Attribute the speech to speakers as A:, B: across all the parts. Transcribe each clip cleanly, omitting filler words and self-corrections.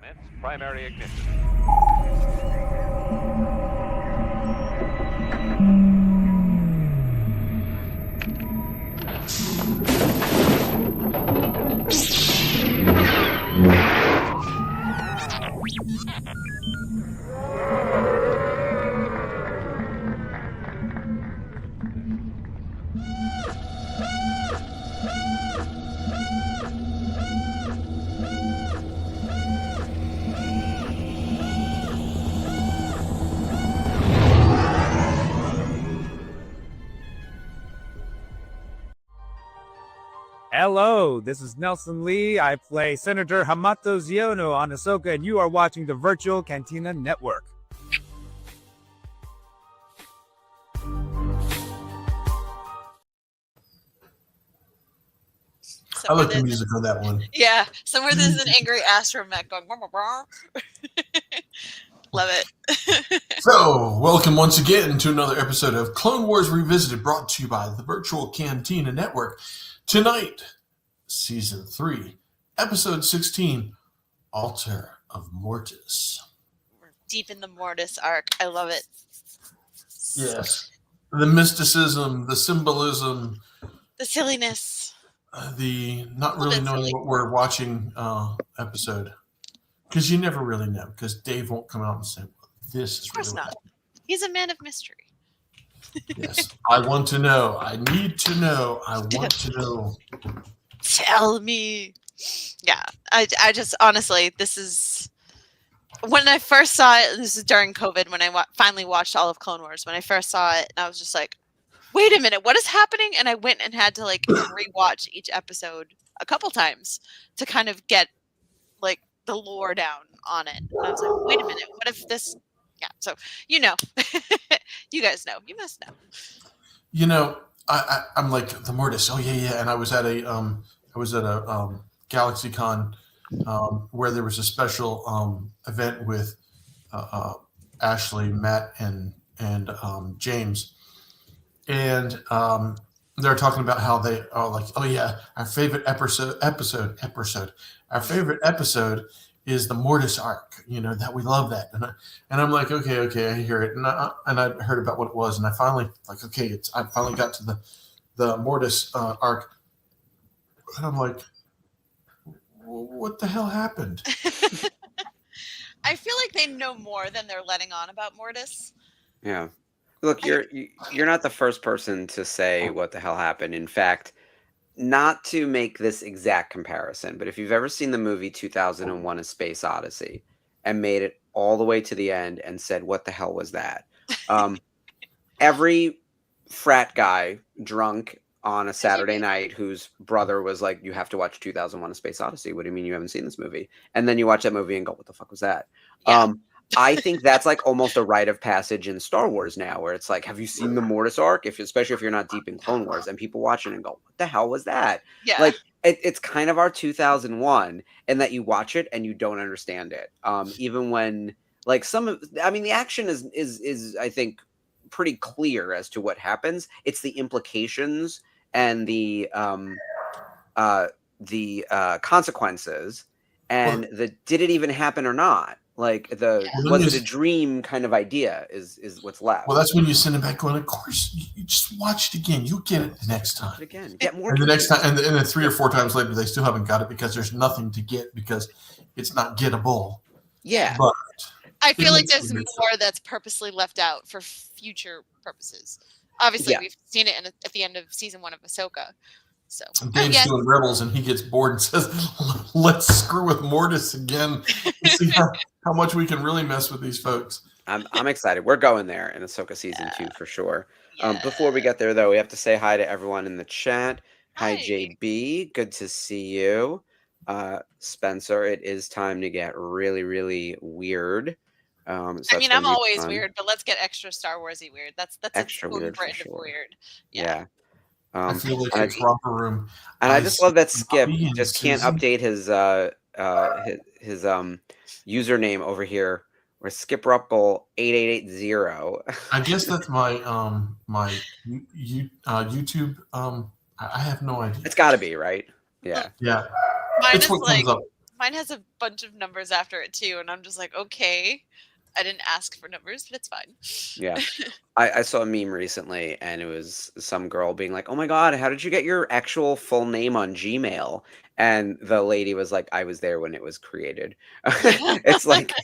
A: Commence primary ignition.
B: Hello, this is Nelson Lee. I play Senator Hamato Ziono on Ahsoka, and you are watching the Virtual Cantina Network.
C: I like the music on that one.
D: Yeah, somewhere there's an angry astromech going. Blah, blah, blah. Love it.
C: So, welcome once again to another episode of Clone Wars Revisited, brought to you by the Virtual Cantina Network. Tonight, Season 3, Episode 16, Altar of Mortis.
D: We're deep in the Mortis arc. I love it.
C: Yes. The mysticism, the symbolism,
D: the silliness,
C: the not really knowing what we're watching episode. Because you never really know, because Dave won't come out and say, well, this is
D: of course
C: really
D: not. He's a man of mystery.
C: Yes. I want to know. I need to know. I want to know.
D: Tell me. Yeah. I just, honestly, this is... When I first saw it, this is during COVID, when I finally watched all of Clone Wars, when I first saw it, and I was just like, wait a minute, what is happening? And I went and had to, like, rewatch each episode a couple times to kind of get, like, the lore down on it. And I was like, wait a minute, what if this... Yeah, so, you know. You guys know. You must know.
C: You know, I'm like, the Mortis, oh, yeah. And I was at a GalaxyCon where there was a special event with Ashley, Matt, and James. And they're talking about how they are like, oh, yeah, our favorite episode. Our favorite episode is the Mortis arc, you know, that we love that. And I'm like, okay, I hear it. And I heard about what it was. And I finally, like, okay, I finally got to the Mortis arc. And I'm like, what the hell happened?
D: I feel like they know more than they're letting on about Mortis.
E: Yeah. Look, you're not the first person to say what the hell happened. In fact, not to make this exact comparison, but if you've ever seen the movie 2001: A Space Odyssey and made it all the way to the end and said, what the hell was that? Every frat guy drunk on a Saturday night whose brother was like, you have to watch 2001: A Space Odyssey. What do you mean you haven't seen this movie? And then you watch that movie and go, what the fuck was that? Yeah. I think that's like almost a rite of passage in Star Wars now, where it's like, have you seen the Mortis arc? Especially if you're not deep in Clone Wars, and people watch it and go, what the hell was that?
D: Yeah.
E: Like it's kind of our 2001, and that you watch it and you don't understand it. Even when like the action is I think pretty clear as to what happens. It's the implications and the consequences, and did it even happen or not? Like was it a dream kind of idea is what's left.
C: Well, that's when you send it back going, of course, you just watch it again. You'll get it the next time.
E: Get more.
C: And the next time, and then 3 or 4 times later, they still haven't got it because there's nothing to get because it's not gettable.
E: Yeah.
C: But
D: I feel like there's more that's purposely left out for future purposes. Obviously, we've seen it at the end of season 1 of Ahsoka. So
C: Dave's doing Rebels, and he gets bored and says, let's screw with Mortis again and see how much we can really mess with these folks.
E: I'm excited. We're going there in Ahsoka season 2 for sure.
D: Yeah.
E: Before we get there, though, we have to say hi to everyone in the chat. Hi, JB. Good to see you. Spencer, it is time to get really, really weird. So
D: I'm always weird, but let's get extra Star Warsy weird. That's
E: extra weird for sure.
D: Weird.
E: Yeah.
C: I feel like it's romper room.
E: And I just love that Skip just can't update his username over here. Where Skip Ruppel 8880.
C: I guess that's my my YouTube. I have no idea.
E: It's got to be right. Yeah.
C: Yeah.
D: Mine
C: it's
D: is
C: what
D: like
C: comes up.
D: Mine has a bunch of numbers after it too, and I'm just like, okay. I didn't ask for numbers, but it's fine.
E: Yeah. I saw a meme recently, and it was some girl being like, "Oh my God, how did you get your actual full name on Gmail?" And the lady was like, "I was there when it was created." It's like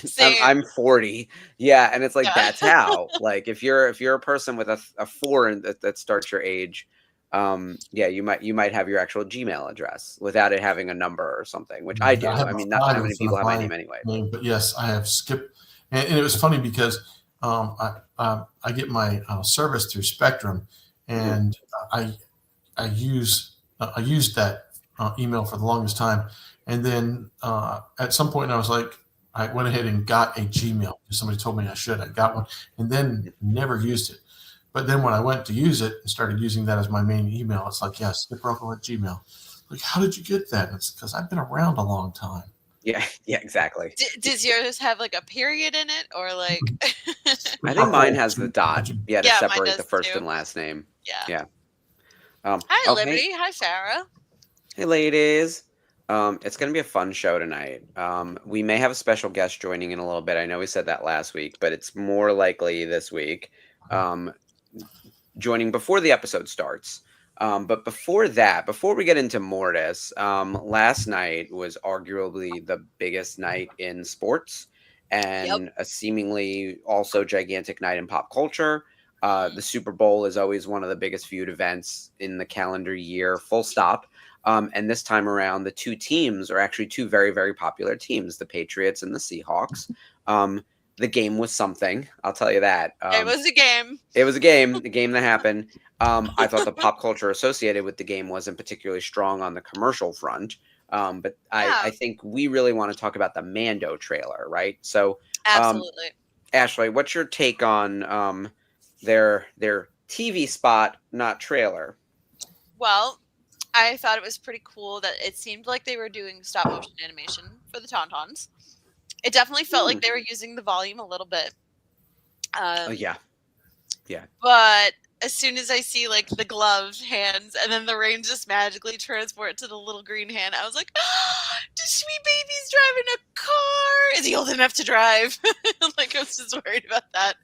D: Same.
E: I'm 40, yeah, and it's like
D: Yeah.
E: that's how. Like if you're a person with a 4 and that starts your age, yeah, you might have your actual Gmail address without it having a number or something, which I do.
C: have
E: I
C: a
E: mean, not
C: 5
E: that
C: in
E: many
C: front
E: people
C: of
E: have my
C: my
E: name anyway.
C: name, but yes, I have skipped. And it was funny because I get my service through Spectrum, and I used that email for the longest time, and then at some point I was like, I went ahead and got a Gmail because somebody told me I should. I got one, and then never used it. But then when I went to use it and started using that as my main email, it's like, yes, Skip Runkle at Gmail. Like, how did you get that? And it's because I've been around a long time.
E: Yeah, exactly.
D: Does yours have like a period in it, or like?
E: I think mine has the dot. Yeah, to
D: Yeah, mine
E: separate
D: does
E: the first
D: too.
E: and last name.
D: Yeah.
E: Yeah.
D: Hi,
E: Oh,
D: Liberty. Hi, Sarah.
E: hey, ladies. It's gonna be a fun show tonight. We may have a special guest joining in a little bit. I know we said that last week, but it's more likely this week. Joining before the episode starts. But before that, before we get into Mortis, last night was arguably the biggest night in sports and a seemingly also gigantic night in pop culture. The Super Bowl is always one of the biggest viewed events in the calendar year, full stop. And this time around, the two teams are actually two very, very popular teams, the Patriots and the Seahawks. The game was something, I'll tell you that.
D: It was a game.
E: It was a game that happened. I thought the pop culture associated with the game wasn't particularly strong on the commercial front. But I think we really want to talk about the Mando trailer, right? So,
D: Absolutely.
E: Ashley, what's your take on their TV spot, not trailer?
D: Well, I thought it was pretty cool that it seemed like they were doing stop motion animation for the Tauntauns. It definitely felt like they were using the volume a little bit.
E: Yeah.
D: But as soon as I see like the gloved hands and then the rain just magically transport to the little green hand, I was like, oh, the sweet baby's driving a car. Is he old enough to drive? Like I was just worried about that.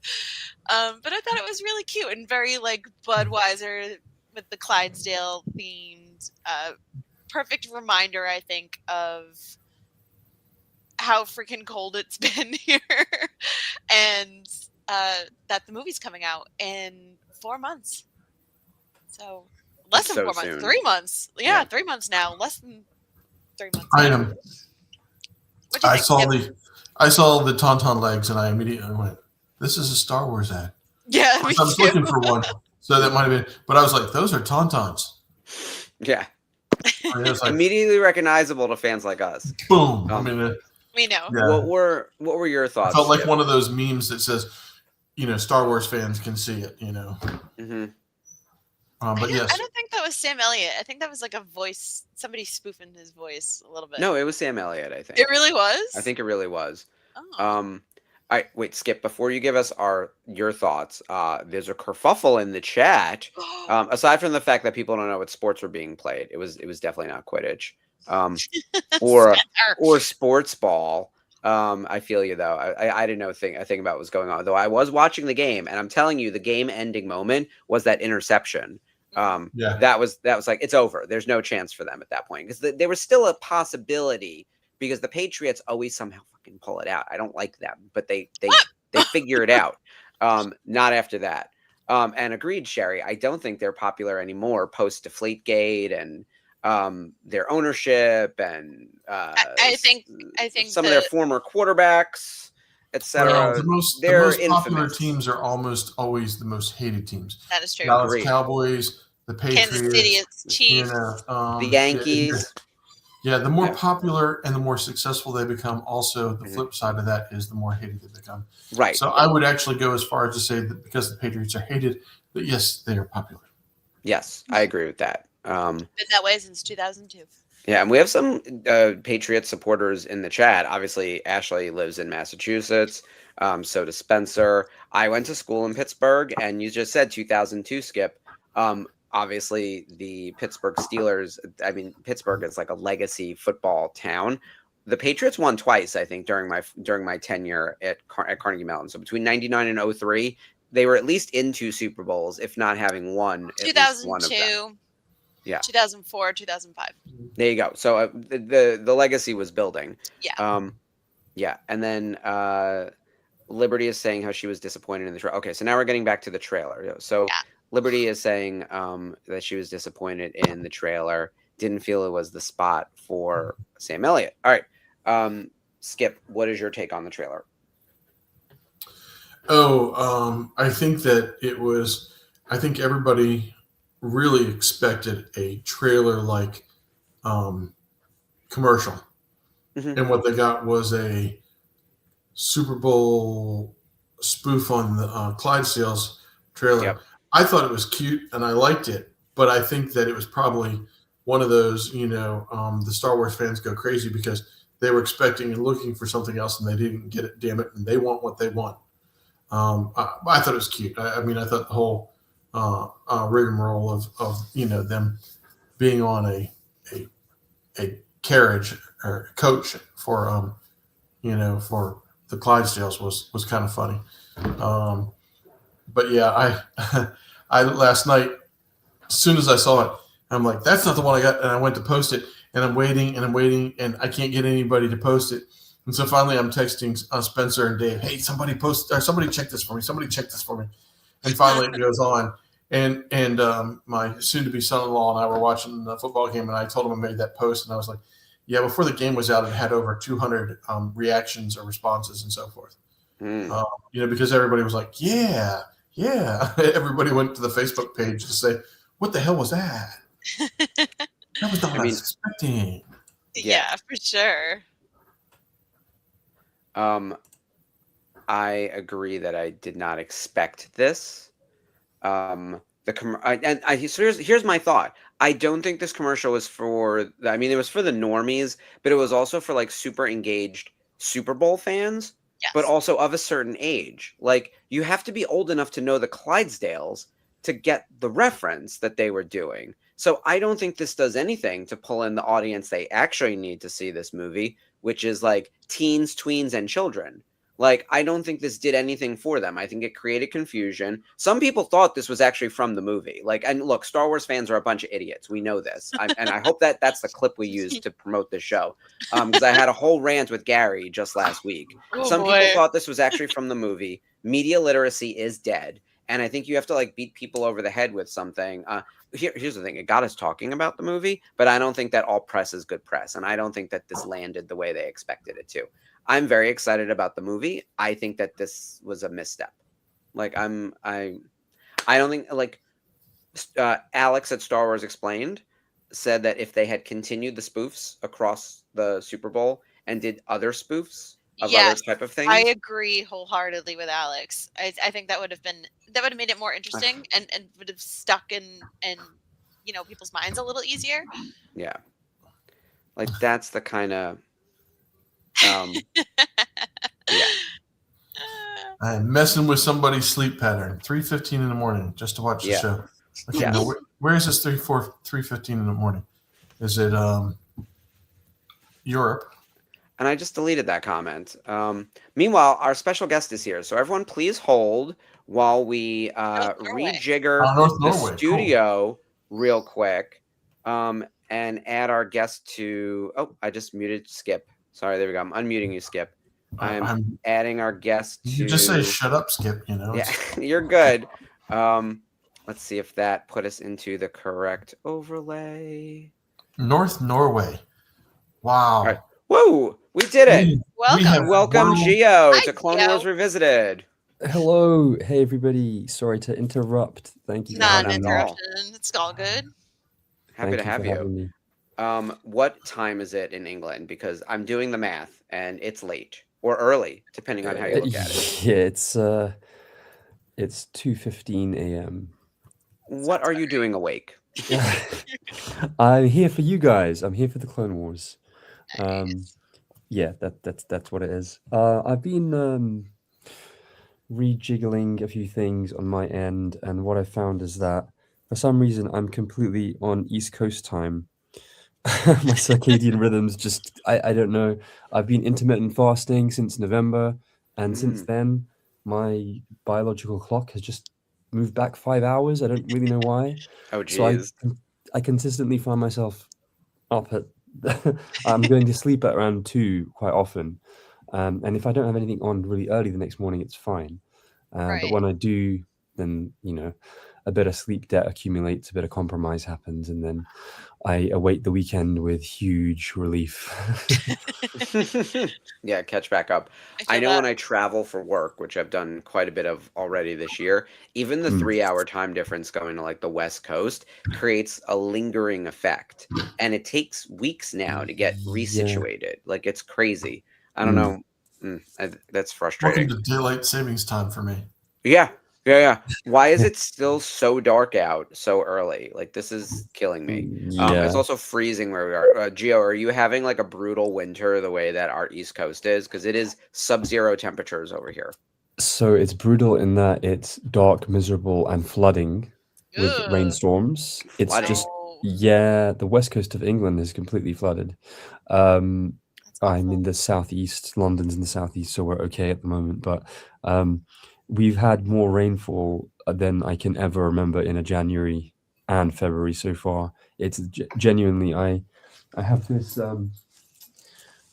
D: But I thought it was really cute and very like Budweiser with the Clydesdale themed. Perfect reminder, I think, of how freaking cold it's been here, and that the movie's coming out in 4 months. So less than 4 months,
E: soon.
D: 3 months. Yeah, 3 months now. Less than 3 months.
C: Item.
D: What do you think?
C: I saw the Tauntaun legs, and I immediately went, "This is a Star Wars ad."
D: Yeah,
C: I was looking for one, so that might have been. But I was like, "Those are Tauntauns."
E: Yeah.
C: I mean, it's like,
E: immediately recognizable to fans like us.
C: boom. I mean,
D: we know.
C: Yeah.
E: What were your thoughts?
C: I felt like one of those memes that says, Star Wars fans can see it.
E: Mm-hmm.
C: But yes,
D: I don't think that was Sam Elliott. I think that was like a voice, somebody spoofing his voice a little bit.
E: No, it was Sam Elliott, I think.
D: It really was?
E: I think it really was.
D: Oh.
E: Wait, Skip, before you give us your thoughts, there's a kerfuffle in the chat. Aside from the fact that people don't know what sports were being played, it was definitely not Quidditch. Or sports ball. I feel you though. I didn't know a thing about what was going on. Though I was watching the game, and I'm telling you, the game ending moment was that interception. That was like, it's over. There's no chance for them at that point, because there was still a possibility, because the Patriots always somehow fucking pull it out. I don't like them, but they figure it out. Not after that. And agreed, Sherry. I don't think they're popular anymore post Deflategate and their ownership and
D: I think
E: some of their former quarterbacks, etc.
C: Well, the most popular teams are almost always the most hated teams.
D: That is true.
C: Dallas Cowboys, the Patriots,
D: Kansas City, it's Chiefs,
E: the Yankees.
C: Yeah, the more popular and the more successful they become, also the flip side of that is the more hated they become.
E: Right.
C: So I would actually go as far as to say that because the Patriots are hated, that yes, they are popular.
E: Yes, I agree with that.
D: Been that way since 2002.
E: Yeah, and we have some Patriots supporters in the chat. Obviously, Ashley lives in Massachusetts. So does Spencer. I went to school in Pittsburgh, and you just said 2002, Skip. Obviously, the Pittsburgh Steelers, I mean, Pittsburgh is like a legacy football town. the Patriots won twice, I think, during my tenure at Carnegie Mellon. So between 99 and 03, they were at least in 2 Super Bowls, if not having won at least one of them.
D: 2002.
E: Yeah.
D: 2004, 2005.
E: There you go. So the legacy was building.
D: Yeah.
E: Yeah. And then Liberty is saying how she was disappointed in the trailer. Okay, so now we're getting back to the trailer. So
D: Yeah.
E: Liberty is saying that she was disappointed in the trailer, didn't feel it was the spot for Sam Elliott. All right. Skip, what is your take on the trailer?
C: I think that it was, I think everybody really expected a trailer-like commercial.
E: Mhm.
C: And what they got was a Super Bowl spoof on the Clydesdales trailer.
E: Yep.
C: I thought it was cute and I liked it, but I think that it was probably one of those, the Star Wars fans go crazy because they were expecting and looking for something else and they didn't get it, damn it, and they want what they want. I thought it was cute. I mean, I thought the whole rigmarole of them being on a carriage or coach for for the Clydesdales was kind of funny. But yeah, I last night, as soon as I saw it, I'm like, that's not the one I got, and I went to post it, and I'm waiting, and I can't get anybody to post it. And so finally, I'm texting Spencer and Dave, hey, somebody check this for me. Somebody check this for me. And finally, it goes on. And my soon-to-be son-in-law and I were watching the football game, and I told him I made that post, and I was like, yeah, before the game was out, it had over 200 reactions or responses and so forth. Because everybody was like, yeah. Everybody went to the Facebook page to say, what the hell was that? That was not what I was expecting.
D: Yeah, for sure.
E: I agree that I did not expect this. So here's my thought. I don't think this commercial was it was for the normies, but it was also for like super engaged Super Bowl fans,
D: Yes.
E: but also of a certain age. Like you have to be old enough to know the Clydesdales to get the reference that they were doing. So I don't think this does anything to pull in the audience they actually need to see this movie, which is like teens, tweens, and children. Like, I don't think this did anything for them. I think it created confusion. Some people thought this was actually from the movie. Like, and look, Star Wars fans are a bunch of idiots. We know this. And I hope that that's the clip we use to promote this show. Because I had a whole rant with Gary just last week. Some people thought this was actually from the movie. Media literacy is dead. And I think you have to like beat people over the head with something. Here's the thing. It got us talking about the movie, but I don't think that all press is good press. And I don't think that this landed the way they expected it to. I'm very excited about the movie. I think that this was a misstep. Like I don't think like Alex at Star Wars Explained said that if they had continued the spoofs across the Super Bowl and did other spoofs of other type of things,
D: I agree wholeheartedly with Alex. I think that would have made it more interesting and would have stuck in people's minds a little easier.
E: Yeah, like that's the kind of. Yeah.
C: I'm messing with somebody's sleep pattern. 3:15 in the morning just to watch the show. Okay, now where is this 3:15 in the morning? Is it Europe?
E: And I just deleted that comment. Meanwhile, our special guest is here, so everyone, please hold while we rejigger the studio real quick, and add our guest to. Oh, I just muted Skip. Sorry, there we go. I'm unmuting you, Skip. I'm adding our guest to...
C: You just say, shut up, Skip,
E: Yeah, you're good. Let's see if that put us into the correct overlay.
C: North Norway. Wow.
E: Right. Whoa, we did it. Welcome, Gio, to Clone Wars Revisited.
A: Hello. Hey, everybody. Sorry to interrupt. Thank you.
D: Not an interruption. It's all good.
E: Happy to have you.
A: Me.
E: What time is it in England? Because I'm doing the math and it's late or early, depending on how you look at it.
A: Yeah, it's 2:15 a.m.
E: What are you doing awake?
A: I'm here for you guys. I'm here for the Clone Wars.
D: Nice.
A: Yeah, that's what it is. I've been rejiggling a few things on my end, and what I found is that for some reason I'm completely on East Coast time. my circadian rhythms just I don't know. I've been intermittent fasting since November, and since then my biological clock has just moved back 5 hours. I don't really know why.
E: Oh,
A: So I
E: geez.
A: I consistently find myself up at I'm going to sleep at around 2 quite often. And if I don't have anything on really early the next morning, it's fine. But
D: Right.
A: when I do, then a bit of sleep debt accumulates, a bit of compromise happens, and then I await the weekend with huge relief.
E: Yeah, catch back up.
D: I
E: I
D: feel
E: know when
D: that.
E: I travel for work, which I've done quite a bit of already this year, even the
A: Mm.
E: 3 hour time difference going to like the West Coast creates a lingering effect. And it takes weeks now to get
A: Yeah.
E: resituated. Like it's crazy. I don't
A: Mm.
E: know. That's
C: Welcome
E: frustrating.
C: to daylight savings time for me.
E: Yeah. Yeah. Yeah. Why is it still so dark out so early? Like this is killing me. It's
A: Yeah.
E: also freezing where we are. Gio, are you having like a brutal winter the way that our East Coast is? Because it is sub-zero temperatures over here.
A: So it's brutal in that it's dark, miserable, and flooding with
D: Ugh,
A: rainstorms. It's
E: Flooding.
A: just,
D: no,
A: yeah, the west coast of England is completely flooded. Um,
D: that's
A: I'm
D: awful.
A: in the southeast, London's in the southeast, so we're okay at the moment. But we've had more rainfall than I can ever remember in a January and February so far. It's genuinely, I have this.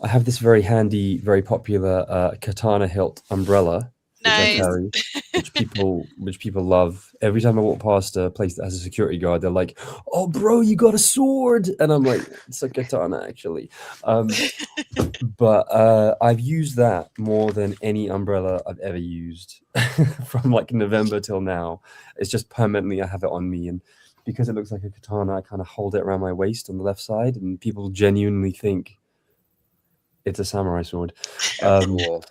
A: I have this very handy, very popular katana hilt umbrella, which I
D: Nice.
A: carry, which people love. Every time I walk past a place that has a security guard, they're like, "Oh, bro, you got a sword!" And I'm like, "It's a katana, actually." But I've used that more than any umbrella I've ever used from like November till now. It's just permanently I have it on me, and because it looks like a katana, I kind of hold it around my waist on the left side, and people genuinely think it's a samurai sword.
E: That's cool.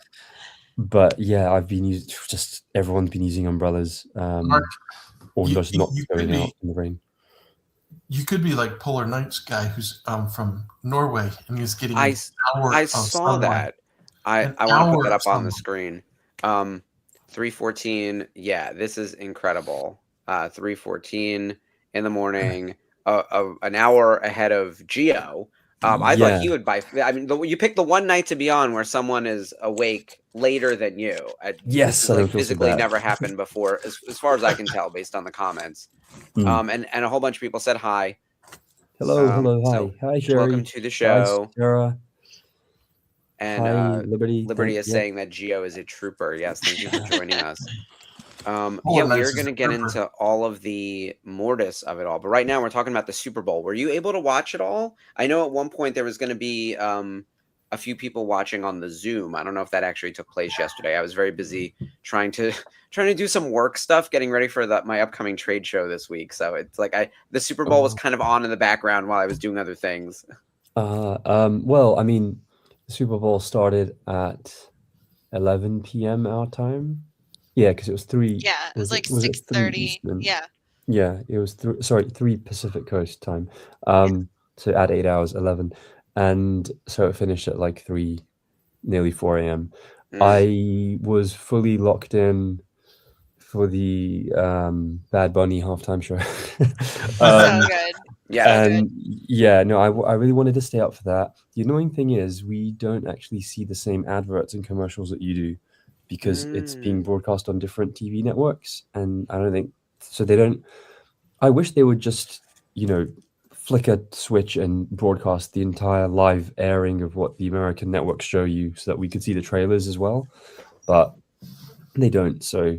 A: But yeah, I've been using just everyone's been using umbrellas,
C: Mark,
A: or
C: you,
A: just
C: you,
A: not
C: you could
A: going
C: be
A: out in the rain.
C: you could be like Polar Nights guy who's from Norway and he's getting
E: I,
C: an
E: s-
C: hour
E: I
C: of
E: saw
C: sunlight.
E: that. I
C: An
E: want to put
C: hour
E: that
C: of
E: up on the
C: sunlight.
E: screen. 3:14. Yeah, this is incredible. 3:14 in the morning. An hour ahead of Geo. I thought
A: Yeah,
E: he would buy. I mean, you picked the one night to be on where someone is awake later than you. This
A: yes,
E: has
A: I
E: like
A: don't feel so
E: physically
A: bad.
E: never happened before, as far as I can tell, based on the comments.
A: Mm.
E: And a whole bunch of people said hi.
A: Hello, hello,
E: So
A: hi,
E: welcome
A: Sherry,
E: to the
A: hi,
E: show.
A: Sarah,
E: And
A: hi, Liberty.
E: Liberty
A: Thank
E: is
A: yeah.
E: saying that Geo is a trooper. Yes, thank you for joining us. Yeah,
C: Polar
E: we
C: Nights
E: are
C: is
E: going to
C: a
E: get
C: trooper.
E: into all of the Mortis of it all, but right now we're talking about the Super Bowl. Were you able to watch it all? I know at one point there was going to be a few people watching on the Zoom. I don't know if that actually took place yesterday. I was very busy trying to do some work stuff, getting ready for my upcoming trade show this week. So it's like the Super Bowl was kind of on in the background while I was doing other things.
A: Well, I mean, the Super Bowl started at 11 p.m. our time. Yeah, because it was 3.
D: Yeah, it was like
A: Was it 3
D: 6:30.
A: Eastern?
D: Yeah.
A: Yeah, it was 3 Pacific Coast time. So add 8 hours, 11, and so it finished at like 3, nearly 4 a.m.
E: Mm.
A: I was fully locked in for the Bad Bunny halftime show.
D: So good.
E: Yeah.
D: So good.
A: And yeah, no, I really wanted to stay up for that. The annoying thing is we don't actually see the same adverts and commercials that you do because it's being broadcast on different TV networks, and I don't think so. They don't. I wish they would just, flick a switch and broadcast the entire live airing of what the American networks show you so that we could see the trailers as well. But they don't. So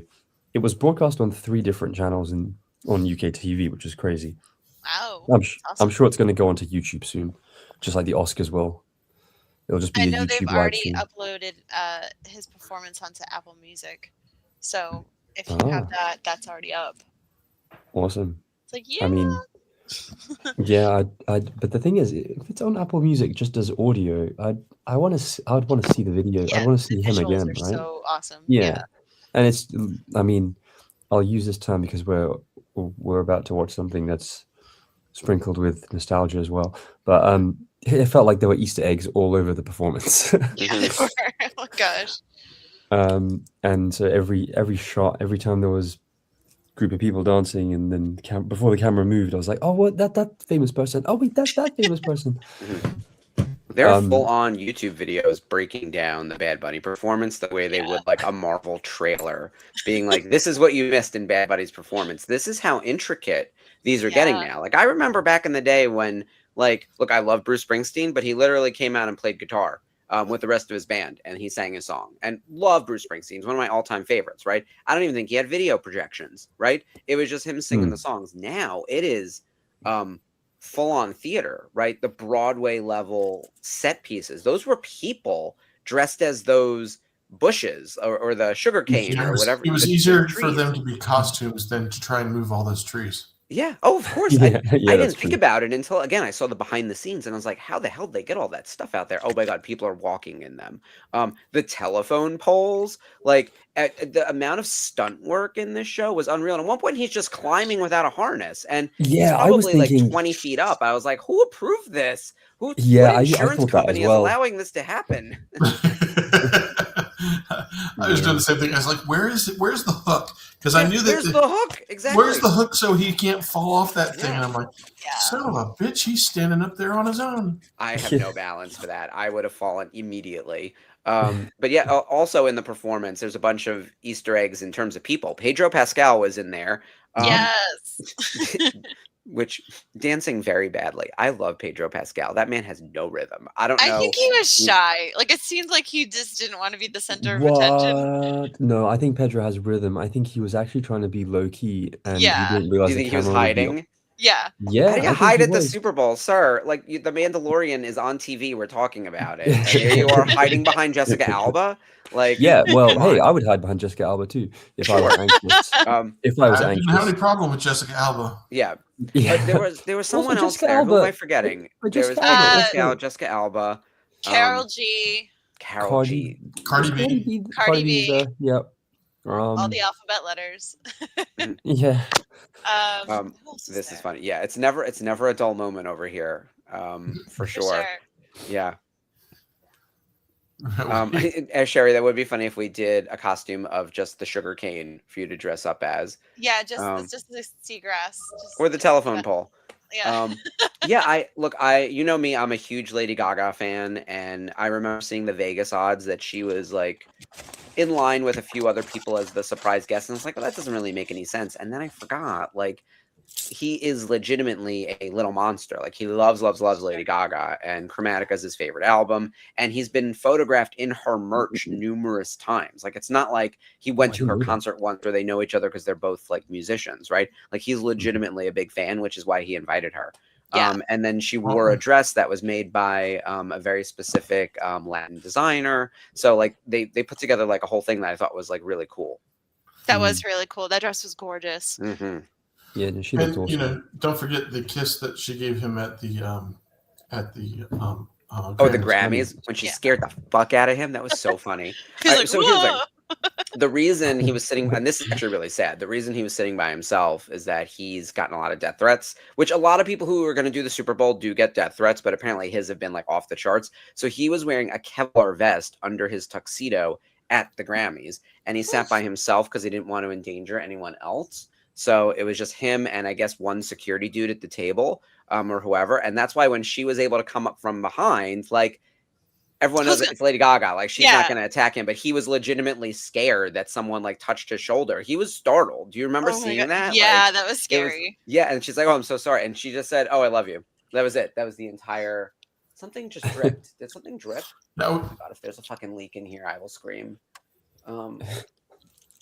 A: it was broadcast on 3 different channels on UK TV, which is crazy.
D: Wow.
A: I'm
D: That's awesome.
A: sure it's going to go onto YouTube soon, just like the Oscars will. It'll just be
D: I
A: a
D: know they've
A: YouTube live
D: already
A: stream.
D: uploaded his performance onto Apple Music. So if you
A: Ah.
D: have that, that's already up.
A: Awesome.
D: It's like, yeah.
A: I mean, yeah, but the thing is, if it's on Apple Music just as audio, I'd want to see the video.
D: Yeah,
A: I'd want to
D: the
A: see him
D: visuals
A: again,
D: are
A: right?
D: so awesome.
A: Yeah. And I mean, I'll use this term because we're about to watch something that's sprinkled with nostalgia as well. But it felt like there were Easter eggs all over the performance.
D: Yeah, they were. Oh my gosh.
A: And so every shot, every time there was group of people dancing, and then before the camera moved, I was like, "Oh, what that famous person? Oh, wait, that's that famous person."
E: There are full-on YouTube videos breaking down the Bad Bunny performance the way they would like a Marvel trailer, being like, "This is what you missed in Bad Bunny's performance. This is how intricate these are getting now." Like I remember back in the day when, like, look, I love Bruce Springsteen, but he literally came out and played guitar with the rest of his band, and he sang a song. And love Bruce Springsteen; he's one of my all-time favorites. Right? I don't even think he had video projections. Right? It was just him singing the songs. Now it is. Full-on theater, right? The Broadway level set pieces. Those were people dressed as those bushes or the sugar cane or whatever.
C: It was easier for them to be costumes than to try and move all those trees.
E: Yeah. Oh, of course.
A: Yeah,
E: I
A: yeah,
E: didn't think about it until, again, I saw the behind the scenes and I was like, how the hell did they get all that stuff out there? Oh my God, people are walking in them. The telephone poles, like the amount of stunt work in this show was unreal. And at one point he's just climbing without a harness and he's
A: I was
E: probably
A: thinking,
E: like 20 feet up. I was like, who approved this? What
A: I
E: insurance
A: thought that
E: company
A: as well.
E: is allowing this to happen?
C: I was doing the same thing. I was like, where's the hook? Because I knew that.
E: Where's the hook? Exactly.
C: Where's the hook so he can't fall off that thing? And I'm like, son of a bitch, he's standing up there on his own.
E: I have no balance for that. I would have fallen immediately. But yeah, also in the performance, there's a bunch of Easter eggs in terms of people. Pedro Pascal was in there.
D: Yes.
E: Which dancing very badly. I love Pedro Pascal. That man has no rhythm. I don't know.
D: I think he was shy. Like it seems like he just didn't want to be the center of attention.
A: No, I think Pedro has rhythm. I think he was actually trying to be low key, and he didn't
E: Do
A: realize
E: you
A: the
E: think he was
A: camera would be
E: hiding?
D: Yeah.
A: Yeah,
E: How do you
A: I think
E: hide
A: he
E: at the
A: was.
E: Super Bowl, sir? Like the Mandalorian is on TV. We're talking about it. And here you are hiding behind Jessica Alba. Like,
A: Yeah, well,
E: come
A: hey,
E: on.
A: I would hide behind Jessica Alba too if I were anxious. If I was
C: I didn't have any
A: anxious.
C: problem with Jessica Alba.
E: Yeah.
A: Yeah.
E: But there was someone else
A: Jessica
E: there. Who am
A: Alba.
E: I forgetting?
A: But
E: There was
A: Jessica
D: Alba,
E: Pedro
D: that's
E: Pascal,
A: great.
E: Jessica Alba,
D: Carol G.
E: Carol G.
C: Cardi B.
A: Cardi
D: B.
A: B's there. Yep.
D: All the alphabet letters.
A: Yeah.
D: Who else was
E: This
D: there?
E: is funny. Yeah, it's never a dull moment over here. For sure. Yeah. Sherry, that would be funny if we did a costume of just the sugar cane for you to dress up as.
D: Yeah, it's just the seagrass.
E: Or the telephone pole.
D: Yeah.
E: Yeah, you know me, I'm a huge Lady Gaga fan, and I remember seeing the Vegas odds that she was like in line with a few other people as the surprise guest, and it's like, well, that doesn't really make any sense. And then I forgot, like, he is legitimately a little monster. Like, he loves Lady Gaga, and Chromatica is his favorite album, and he's been photographed in her merch numerous times. Like, it's not like he went to her concert once or they know each other because they're both like musicians, right? Like, he's legitimately a big fan, which is why he invited her.
D: Yeah.
E: And then she wore a dress that was made by a very specific Latin designer. So like they put together like a whole thing that I thought was like really cool.
D: That was really cool. That dress was gorgeous.
E: Mm-hmm.
A: Yeah, no, she looked awesome.
C: You know, don't forget the kiss that she gave him at the
E: the Grammys when she scared the fuck out of him. That was so funny.
D: He's
E: So here's the thing. The reason he was sitting, and this is actually really sad, the reason he was sitting by himself is that he's gotten a lot of death threats, which a lot of people who are going to do the Super Bowl do get death threats, but apparently his have been like off the charts. So he was wearing a Kevlar vest under his tuxedo at the Grammys, and he sat by himself because he didn't want to endanger anyone else. So it was just him and I guess one security dude at the table, or whoever. And that's why when she was able to come up from behind, like, everyone knows that it's Lady Gaga. Like, she's not going to attack him, but he was legitimately scared that someone like touched his shoulder. He was startled. Do you remember seeing that?
D: Yeah,
E: like,
D: that was scary.
E: And she's like, "Oh, I'm so sorry." And she just said, "Oh, I love you." That was it. That was the entire. Something just dripped. Did something drip?
C: No.
E: Oh my God, if there's a fucking leak in here, I will scream.
C: Oh,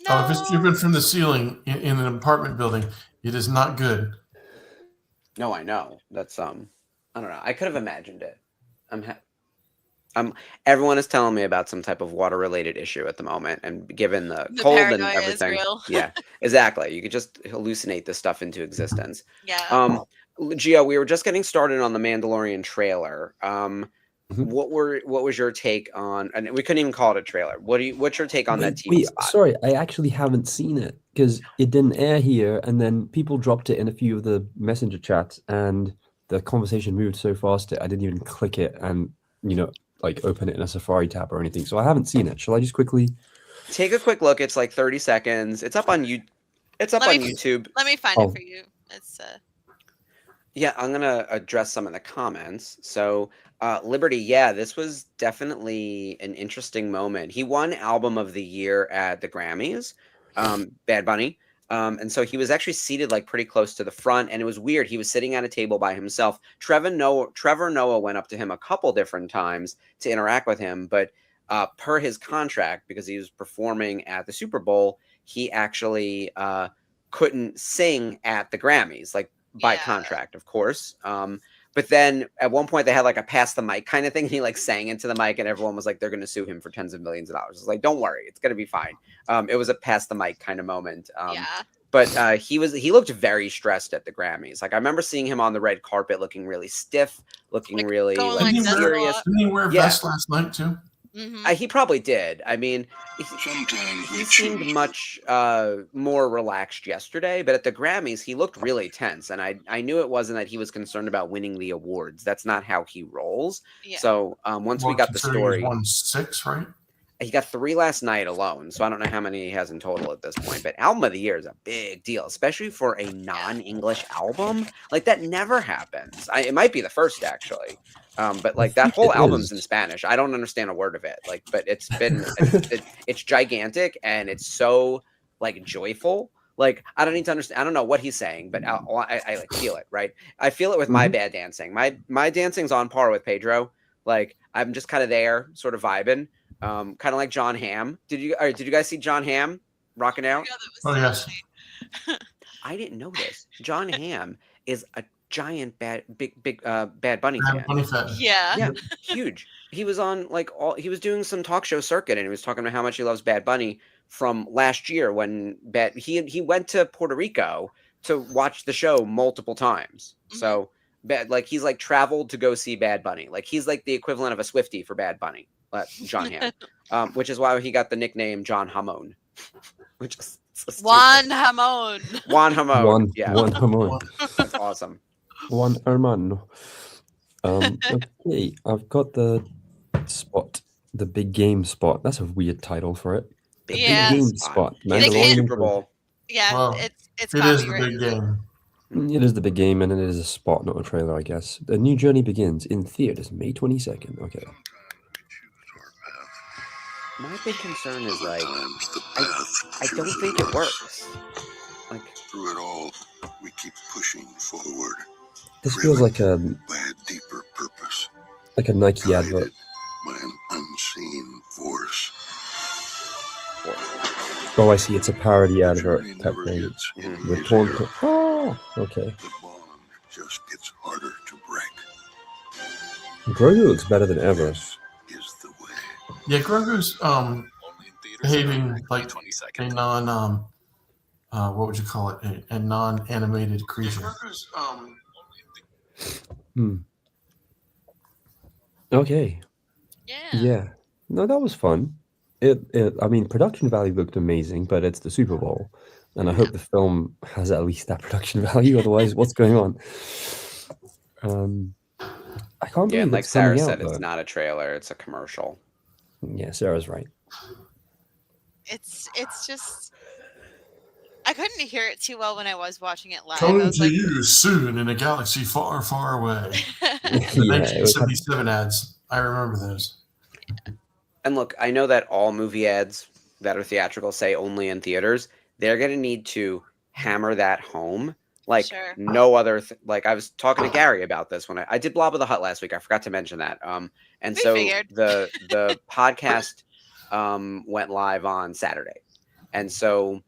C: if it's dripping from the ceiling in an apartment building, it is not good.
E: No, I know. That's I don't know. I could have imagined it. Everyone is telling me about some type of water-related issue at the moment, and given the cold and everything,
D: is real.
E: Yeah, exactly. You could just hallucinate this stuff into existence.
D: Yeah.
E: Gio, we were just getting started on the Mandalorian trailer. What was your take on? And we couldn't even call it a trailer. What's your take on that TV spot?
A: Sorry, I actually haven't seen it because it didn't air here, and then people dropped it in a few of the messenger chats, and the conversation moved so fast that I didn't even click it and like open it in a Safari tab or anything. So I haven't seen it. Shall I just quickly
E: take a quick look? It's like 30 seconds. It's up on It's up
D: Let
E: on
D: me-
E: YouTube.
D: Let me find
A: Oh.
D: it for you. It's
E: Yeah, I'm gonna address some in the comments. So, Liberty, yeah, this was definitely an interesting moment. He won Album of the Year at the Grammys, Bad Bunny. And so he was actually seated like pretty close to the front, and it was weird. He was sitting at a table by himself. Trevor Noah went up to him a couple different times to interact with him, but per his contract, because he was performing at the Super Bowl, he actually couldn't sing at the Grammys, like by
D: Yeah.
E: contract, of course. But then at one point they had like a pass the mic kind of thing. He like sang into the mic, and everyone was like, they're going to sue him for tens of millions of dollars. It's like, don't worry, it's going to be fine. It was a pass the mic kind of moment.
D: yeah.
E: But he looked very stressed at the Grammys. Like I remember seeing him on the red carpet, looking really stiff, looking
D: Like,
E: really
D: going
E: like
D: like
C: Didn't he
D: this a
C: wear,
E: serious.
D: lot.
C: didn't he wear a
E: Yeah.
C: vest last night too?
D: Hmm.
E: He probably did. I mean,
F: Sometimes
E: he
F: we
E: seemed
F: choose
E: much more relaxed yesterday, but at the Grammys, he looked really tense. And I knew it wasn't that he was concerned about winning the awards. That's not how he rolls.
D: Yeah.
E: So once we
C: Well,
E: got the
C: considering he's
E: story,
C: won 6, right?
E: he got 3 last night alone. So I don't know how many he has in total at this point. But Album of the Year is a big deal, especially for a non-English album. Like that never happens. It might be the first actually. But like that
A: think
E: whole
A: it
E: album's
A: is.
E: in Spanish. I don't understand a word of it. Like, but it's been it's gigantic and it's so like joyful. Like I don't need to understand. I don't know what he's saying, but I like feel it. Right? I feel it with my
A: Mhm.
E: bad dancing. My dancing's on par with Pedro. Like I'm just kind of there, sort of vibing. Kind of like John Hamm. Did you guys see John Hamm rocking out?
C: Oh, yes.
E: I didn't know this. John Hamm is a giant Bad Bunny
C: Bad
E: fan.
C: Bunny fan.
D: Yeah.
E: Yeah, huge. He was on like he was doing some talk show circuit, and he was talking about how much he loves Bad Bunny from last year when he went to Puerto Rico to watch the show multiple times. So like he's like traveled to go see Bad Bunny. Like he's like the equivalent of a Swiftie for Bad Bunny. John Hamm, which is why he got the nickname John Hamon, which is so stupid.
D: Juan Hamon.
E: Juan Hamon.
A: One,
E: Yeah,
A: one Hamon,
E: that's awesome.
A: one hermano. Okay, I've got the spot, the big game spot. That's a weird title for it. The
D: Yeah.
A: big game spot.
E: He's at the
D: can't-
E: Super Bowl.
D: Yeah,
C: Well,
D: it's
C: It is the
D: copyright.
C: big game.
A: It is the big game, and it is a spot, not a trailer, I guess. The new journey begins in theaters May 22nd. Okay.
E: My big concern is like
F: sometimes the
E: I
F: path
E: don't
F: chooses
E: think it
F: us.
E: works. Like
F: Through it all, we keep pushing forward
A: This feels like a
F: by a deeper purpose,
A: Nike advert.
F: guided by an unseen force.
A: Oh, I see. It's a parody
F: The
A: advert
F: journey
A: type
F: never
A: thing.
F: gets any
A: With
F: easier.
A: torn. Oh, okay.
F: The bond just gets harder to break.
A: Grogu looks better than ever.
F: This is the way.
C: Yeah, Grogu's behaving like a non what would you call it? A non-animated creature.
A: Okay.
D: Yeah.
A: Yeah. No, that was fun. I mean, production value looked amazing, but it's the Super Bowl, and I hope the film has at least that production value. Otherwise, what's going on? I can't
E: yeah,
A: believe
E: and like
A: it's coming
E: Sarah
A: out,
E: said, it's
A: though.
E: not a trailer; it's a commercial.
A: Yeah, Sarah's right.
D: It's just I couldn't hear it too well when I was watching it live. I
C: Coming
D: was
C: to
D: like,
C: you soon in a galaxy far, far away. The
A: Yeah, it was,
C: 1977 ads. I remember those.
E: And look, I know that all movie ads that are theatrical say only in theaters. They're going to need to hammer that home. Like
D: Sure.
E: no other, like I was talking to Gary about this when I did Blob of the Hut last week. I forgot to mention that. And
D: We
E: so
D: figured.
E: the podcast went live on Saturday. And so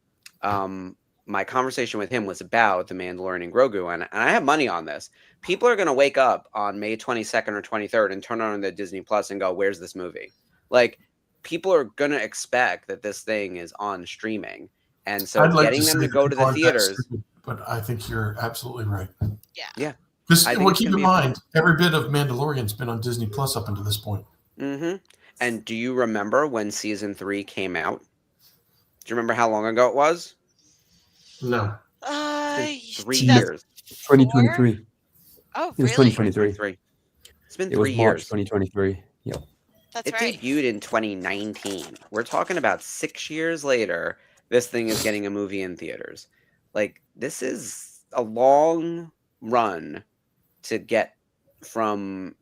E: my conversation with him was about The Mandalorian and Grogu. And I have money on this. People are going to wake up on May 22nd or 23rd and turn on the Disney Plus and go, where's this movie? Like people are going to expect that this thing is on streaming. And so
C: I'd like
E: getting them
C: say
E: to go to
C: people
E: the
C: aren't that
E: theaters.
C: stupid, but I think you're absolutely right.
E: Yeah.
C: Because
E: I think
C: well,
E: it's
C: keep
E: gonna
C: in
E: be a
C: mind, every bit of Mandalorian's been on Disney Plus up until this point.
E: Mm-hmm. And do you remember when season 3 came out? Do you remember how long ago it was?
C: No.
E: It's been 3
D: that's-
E: years.
A: 2023.
D: Oh,
A: It was
D: really?
A: 2023.
E: It's been
A: It was
E: 3
A: March
E: years.
A: 2023. Yeah.
D: That's
E: It
D: right.
E: debuted in 2019. We're talking about 6 years later. This thing is getting a movie in theaters. like this is a long run to get from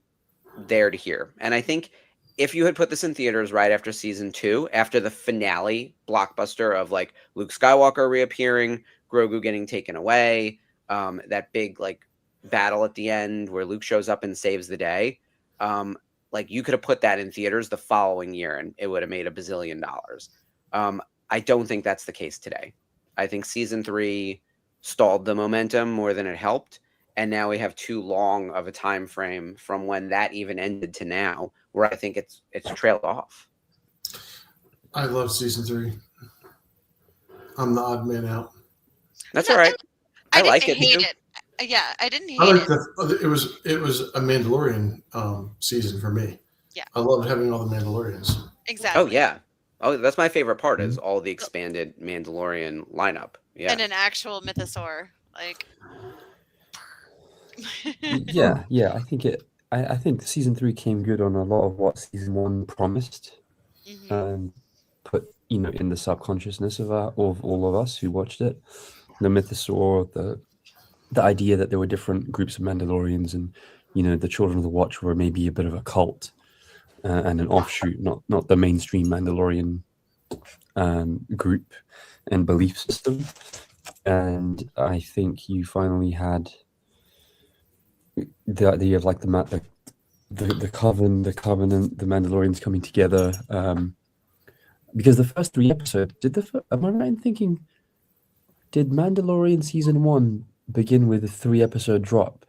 E: there to here. And I think if you had put this in theaters right after season 2, after the finale blockbuster of like Luke Skywalker reappearing, Grogu getting taken away, that big like battle at the end where Luke shows up and saves the day, like you could have put that in theaters the following year and it would have made $1 bazillion. I don't think that's the case today. I think season 3 stalled the momentum more than it helped. And now we have too long of a time frame from when that even ended to now, where I think it's trailed off.
C: I love season 3. I'm the odd man out.
E: That's all right. I
D: didn't
E: like it
D: hate
E: too.
D: it. Yeah, I didn't hate
C: I like
D: it.
C: it was a Mandalorian season for me.
D: Yeah.
C: I loved having all the Mandalorians.
D: Exactly.
E: Oh yeah. Oh, that's my favorite part is all the expanded Mandalorian lineup. Yeah.
D: And an actual mythosaur, like.
A: Yeah. I think season 3 came good on a lot of what season 1 promised.
D: Mhm.
A: Put in the subconsciousness of all of us who watched it. The mythosaur, the idea that there were different groups of Mandalorians, and the Children of the Watch were maybe a bit of a cult and an offshoot, not the mainstream Mandalorian group and belief system. And I think you finally had the idea of like the covenant, the Mandalorians coming together. Because the first 3 episodes, am I right in thinking, did Mandalorian season 1 begin with a 3-episode drop?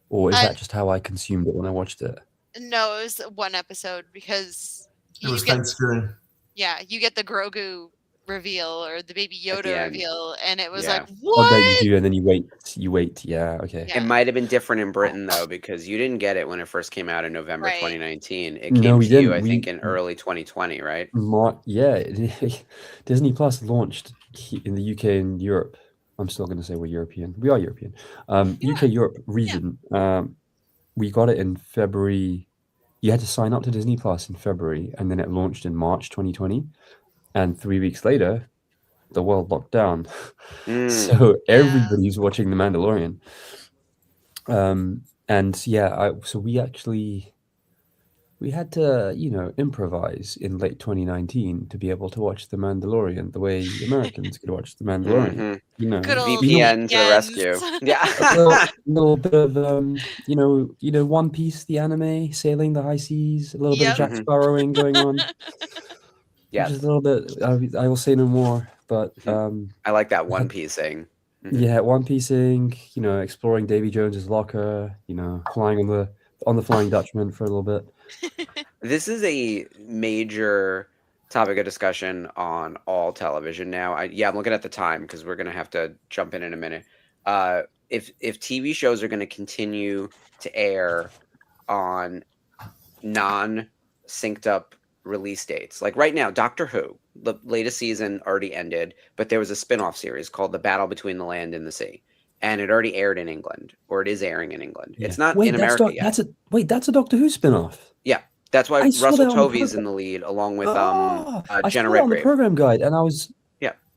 A: Or is that just how I consumed it when I watched it?
D: No, it was 1 episode because
C: It was Thanksgiving.
D: Yeah, you get the Grogu reveal or the Baby Yoda reveal, and it was
E: Yeah.
D: like, what?
A: Oh, that you do, and then you wait. Yeah, okay.
D: Yeah.
E: It might have been different in Britain though, because you didn't get it when it first came out in November
D: Right.
E: 2019. It
A: No,
E: came
A: we
E: to you,
A: didn't.
E: I think, in early 2020, right?
A: Yeah, Disney Plus launched in the UK and Europe. I'm still going to say we're European. We are European. UK Europe region. We got it in February. You had to sign up to Disney Plus in February, and then it launched in March 2020. And 3 weeks later, the world locked down. So everybody's watching The Mandalorian. So we had to, improvise in late 2019 to be able to watch The Mandalorian the way Americans could watch The Mandalorian.
D: Good old
E: VPN to the rescue. Yeah.
A: a little bit of One Piece, the anime, sailing the high seas, a little bit of Jack Sparrowing going on.
E: Yeah.
A: Just a little bit. I will say no more. But
E: I like that One Piece thing.
A: Yeah, One Piecing. Exploring Davy Jones's locker. Flying on the Flying Dutchman for a little bit.
E: This is a major topic of discussion on all television now. I'm looking at the time because we're going to have to jump in a minute. If TV shows are going to continue to air on non-synced up release dates, like right now, Doctor Who, the latest season already ended, but there was a spin-off series called The Battle Between the Land and the Sea. And it already aired in England, or it is airing in England. Yeah. It's not in America yet.
A: That's a Doctor Who spin-off.
E: Yeah, that's why Russell Tovey's in the lead, along with Jenna Redgrave.
A: On the program guide, and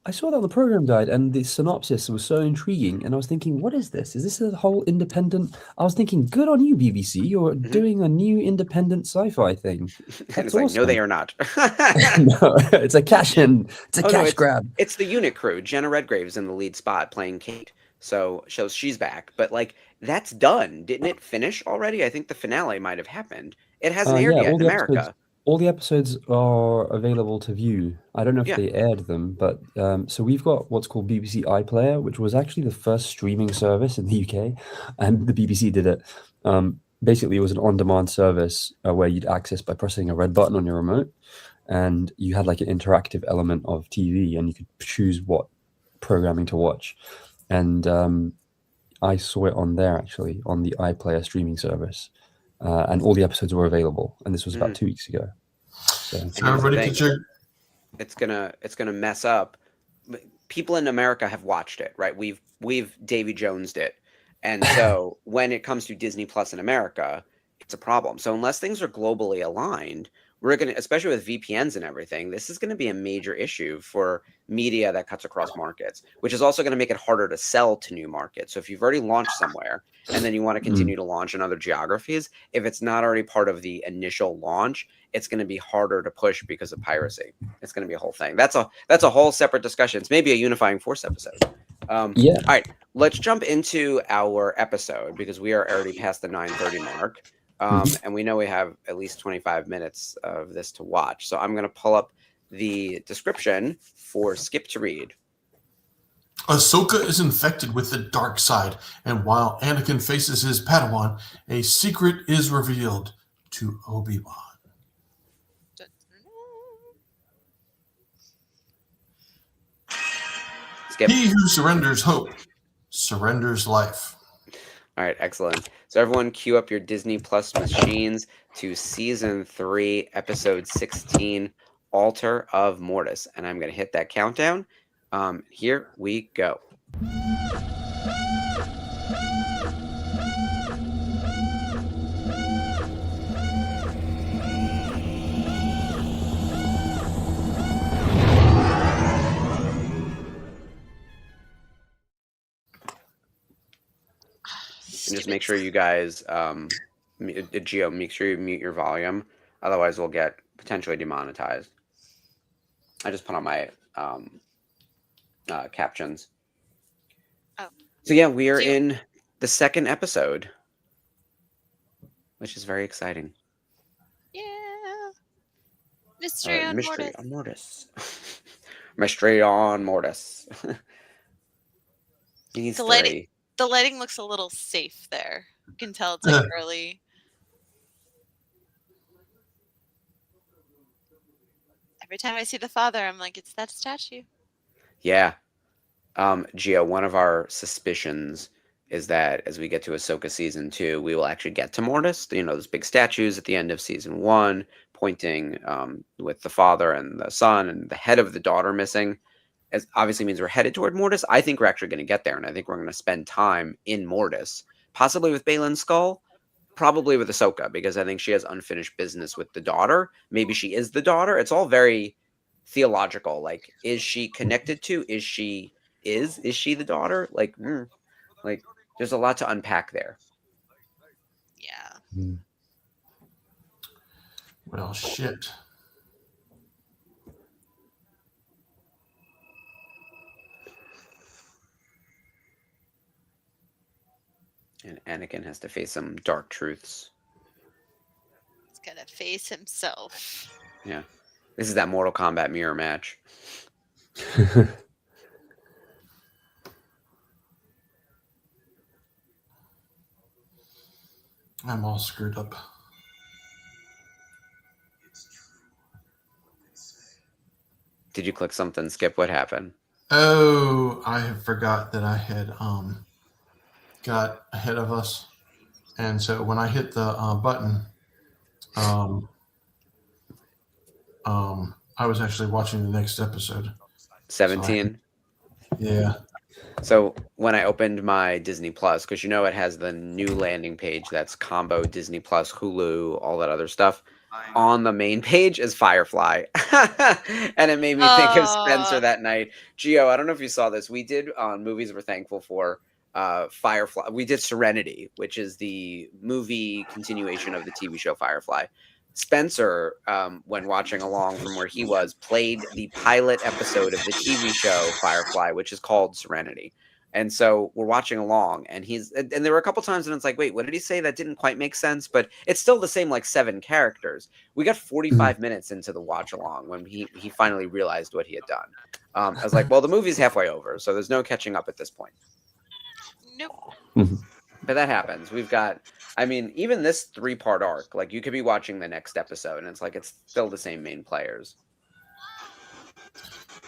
A: I saw that on the program guide, and the synopsis was so intriguing, and I was thinking, what is this? Is this a whole independent? I was thinking, good on you, BBC. You're doing a new independent sci-fi thing.
E: It's like, no, they are not.
A: No, it's a cash in. It's a cash grab.
E: It's the unit crew. Jenna Redgrave's in the lead spot playing Kate. So she's back, but like that's done. Didn't it finish already? I think the finale might have happened. It hasn't aired yet in America.
A: All the episodes are available to view. I don't know if they aired them, but so we've got what's called BBC iPlayer, which was actually the first streaming service in the UK, and the BBC did it. Basically, it was an on-demand service where you'd access by pressing a red button on your remote, and you had like an interactive element of TV, and you could choose what programming to watch. And I saw it on there, actually, on the iPlayer streaming service. And all the episodes were available. And this was about 2 weeks ago. So
C: everybody
E: it's gonna mess up. People in America have watched it, right? We've Davy Jones'd it. And so when it comes to Disney Plus in America, it's a problem. So unless things are globally aligned, we're going to, especially with VPNs and everything, this is going to be a major issue for media that cuts across markets, which is also going to make it harder to sell to new markets. So if you've already launched somewhere and then you want to continue to launch in other geographies, if it's not already part of the initial launch, it's going to be harder to push because of piracy. It's going to be a whole thing. That's a whole separate discussion. It's maybe a unifying force episode.
A: Yeah.
E: All right, let's jump into our episode because we are already past the 9:30 mark. And we know we have at least 25 minutes of this to watch. So I'm going to pull up the description for Skip to read.
C: Ahsoka is infected with the dark side, and while Anakin faces his Padawan, a secret is revealed to Obi-Wan.
E: Skip.
C: He who surrenders hope surrenders life.
E: All right, excellent. So everyone cue up your Disney Plus machines to season 3, episode 16, Altar of Mortis. And I'm going to hit that countdown. Here we go. And just make sure you guys, Gio, make sure you mute your volume. Otherwise, we'll get potentially demonetized. I just put on my captions.
D: Oh.
E: So yeah, we are in the second episode, which is very exciting.
D: Yeah. Mystery on Mortis.
E: On Mortis. Mystery on Mortis. These three.
D: The lighting looks a little safe there. You can tell it's like early. Every time I see the father, I'm like, it's that statue.
E: Yeah. Gio, one of our suspicions is that as we get to Ahsoka season 2, we will actually get to Mortis. You know, those big statues at the end of season 1, pointing with the father and the son and the head of the daughter missing. It obviously means we're headed toward Mortis. I think we're actually going to get there, and I think we're going to spend time in Mortis, possibly with Baylan Skoll, probably with Ahsoka, because I think she has unfinished business with the daughter. Maybe she is the daughter. It's all very theological. Like, is she connected to? Is she the daughter? Like there's a lot to unpack there.
D: Yeah.
C: Well, shit.
E: And Anakin has to face some dark truths.
D: He's got to face himself.
E: Yeah. This is that Mortal Kombat mirror match.
C: I'm all screwed up.
E: Did you click something, Skip? What happened?
C: Oh, I forgot that I had got ahead of us. And so when I hit the button, I was actually watching the next episode.
E: 17?
C: Yeah.
E: So when I opened my Disney Plus, because you know it has the new landing page that's combo Disney Plus, Hulu, all that other stuff. On the main page is Firefly. And it made me think of Spencer that night. Gio, I don't know if you saw this. We did on Movies We're Thankful For Firefly. We did Serenity, which is the movie continuation of the TV show Firefly. Spencer, when watching along from where he was, played the pilot episode of the TV show Firefly, which is called Serenity. And so we're watching along, and there were a couple times when it's like, wait, what did he say? That didn't quite make sense, but it's still the same, like 7 characters. We got 45 minutes into the watch along when he finally realized what he had done. I was like, well, the movie's halfway over, so there's no catching up at this point.
D: Nope.
E: But that happens. We've got, I mean, even this 3-part arc, like you could be watching the next episode, and it's like it's still the same main players.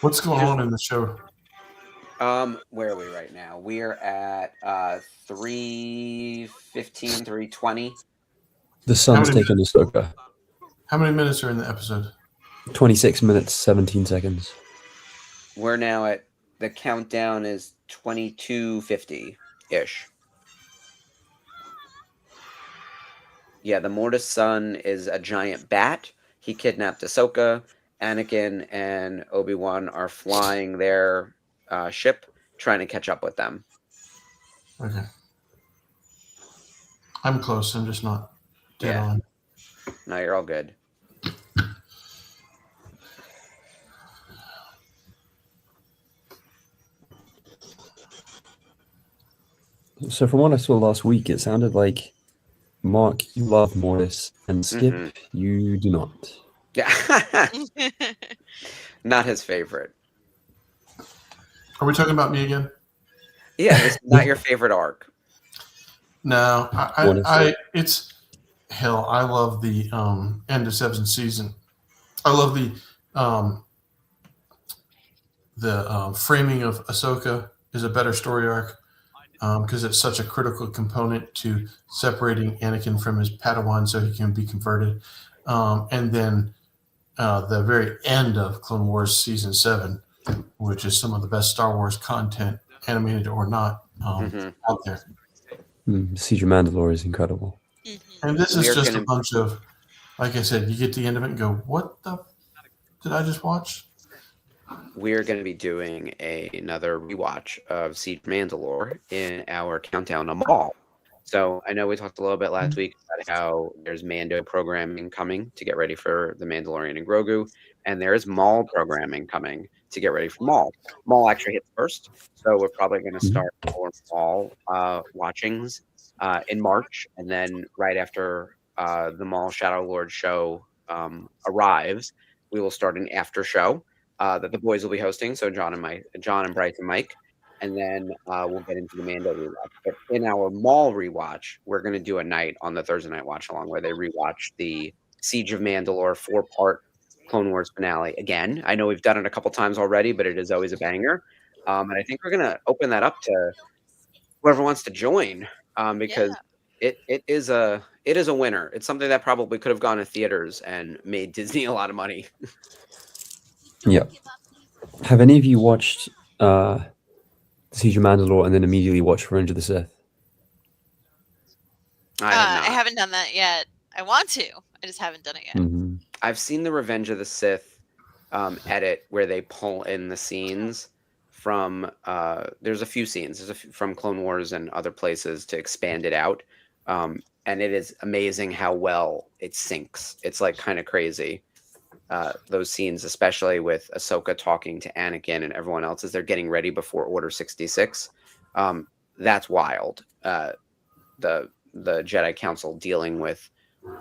C: What's going on in the show?
E: Where are we right now? We are at 3:15, 3:20.
A: The sun's taken Ahsoka.
C: How many minutes are in the episode?
A: 26 minutes, 17 seconds.
E: We're now at, the countdown is 22:50-ish. Yeah, the Mortis sun is a giant bat. he kidnapped Ahsoka. Anakin and Obi-Wan are flying their ship, trying to catch up with them.
C: Okay. I'm close. I'm just not dead
E: Yeah.
C: on.
E: No, you're all good.
A: So from what I saw last week, it sounded like Mark, you love Mortis, and Skip,
E: Mhm.
A: you do not.
E: Yeah. Not his favorite.
C: Are we talking about me again?
E: Yeah, this is not your favorite arc.
C: No,
A: Mortis.
C: it's hell. I love the end of seventh season. I love the framing of Ahsoka is a better story arc because it's such a critical component to separating Anakin from his Padawan so he can be converted. And then the very end of Clone Wars season 7, which is some of the best Star Wars content, animated or not, out there.
A: Siege of Mandalore is incredible.
C: And this
E: We
C: is
E: are
C: just
E: gonna-
C: a bunch of, like I said, you get to the end of it and go, what the did I just watch?
E: We're going to be doing another rewatch of Siege of Mandalore in our countdown to Maul. So I know we talked a little bit last week about how there's Mando programming coming to get ready for the Mandalorian and Grogu, and there is Maul programming coming to get ready for Maul. Maul actually hits first, so we're probably going to start more Maul watchings in March, and then right after the Maul Shadow Lord show arrives, we will start an after show that the boys will be hosting. So John and Bryce and Mike, and then we'll get into the Mando rewatch. But in our Maul rewatch, we're going to do a night on the Thursday night watch along where they rewatch the Siege of Mandalore 4-part Clone Wars finale again. I know we've done it a couple times already, but it is always a banger. And I think we're going to open that up to whoever wants to join because it is a winner. It's something that probably could have gone to theaters and made Disney a lot of money.
A: Yeah. Have any of you watched Siege of Mandalore and then immediately watched Revenge of the Sith?
E: I have not.
D: I haven't done that yet. I want to. I just haven't done it yet.
A: Mm-hmm.
E: I've seen the Revenge of the Sith edit where they pull in the scenes from there's a few scenes from Clone Wars and other places to expand it out, and it is amazing how well it syncs. It's like kind of crazy. Those scenes, especially with Ahsoka talking to Anakin and everyone else as they're getting ready before Order 66, that's wild. The Jedi Council dealing with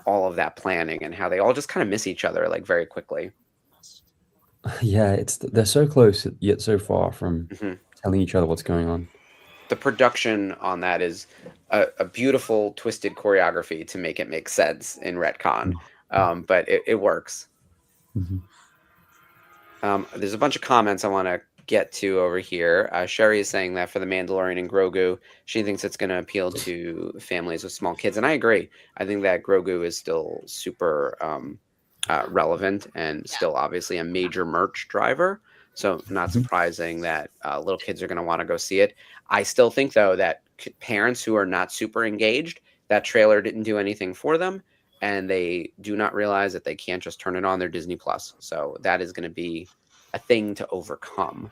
E: all of that planning and how they all just kind of miss each other like very quickly.
A: Yeah, they're so close yet so far from telling each other what's going on.
E: The production on that is a beautiful twisted choreography to make it make sense in retcon, but it works. There's a bunch of comments I want to get to over here. Sherry is saying that for the Mandalorian and Grogu, she thinks it's going to appeal to families with small kids, and I agree. I think that Grogu is still super relevant and still obviously a major merch driver. So not surprising that little kids are going to want to go see it. I still think, though, that parents who are not super engaged, that trailer didn't do anything for them, and they do not realize that they can't just turn it on their Disney Plus. So that is going to be a thing to overcome.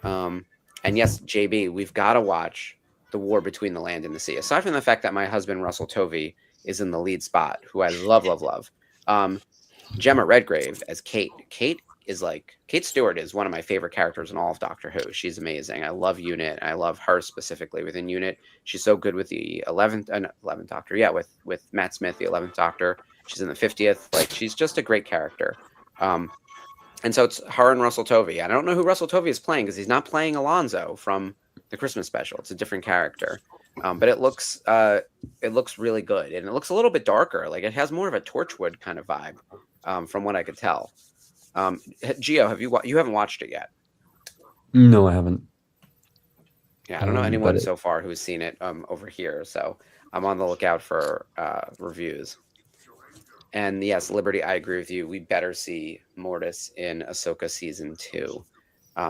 E: And yes, JB, we've got to watch The War Between the Land and the Sea. Aside from the fact that my husband, Russell Tovey, is in the lead spot, who I love, love, love. Gemma Redgrave as Kate. Kate Stewart is one of my favorite characters in all of Doctor Who. She's amazing. I love Unit. I love her specifically within Unit. She's so good with the 11th Doctor. Yeah, with Matt Smith, the 11th Doctor. She's in the 50th. Like, she's just a great character. And so it's her and Russell Tovey. I don't know who Russell Tovey is playing because he's not playing Alonzo from the Christmas special. It's a different character. But it looks really good, and it looks a little bit darker. Like, it has more of a Torchwood kind of vibe, from what I could tell. Gio, you haven't watched it yet?
A: No, I haven't.
E: Yeah, I don't know anyone so far who's seen it over here, so I'm on the lookout for reviews. And yes, Liberty, I agree with you. We better see Mortis in Ahsoka season 2.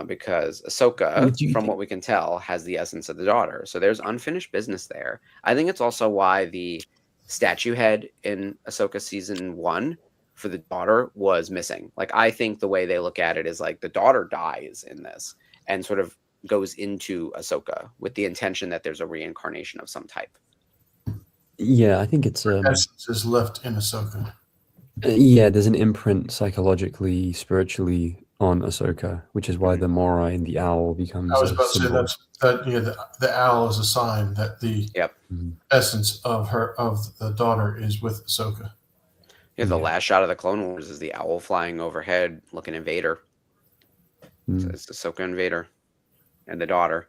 E: Because Ahsoka, from what we can tell, has the essence of the daughter. So there's unfinished business there. I think it's also why the statue head in Ahsoka season 1 for the daughter was missing. Like, I think the way they look at it is like the daughter dies in this and sort of goes into Ahsoka with the intention that there's a reincarnation of some type.
A: Yeah, I think it's
C: Essence is left in Ahsoka.
A: yeah, there's an imprint psychologically, spiritually on Ahsoka, which is why the Morai and the owl becomes
C: I was
A: a
C: about to say
A: symbol.
C: the owl is a sign that the
E: Yep.
C: essence of the daughter is with Ahsoka.
E: Yeah, the
A: Yeah.
E: last shot of the Clone Wars is the owl flying overhead looking at Vader. So
A: Mm.
E: it's Ahsoka and Vader and the daughter.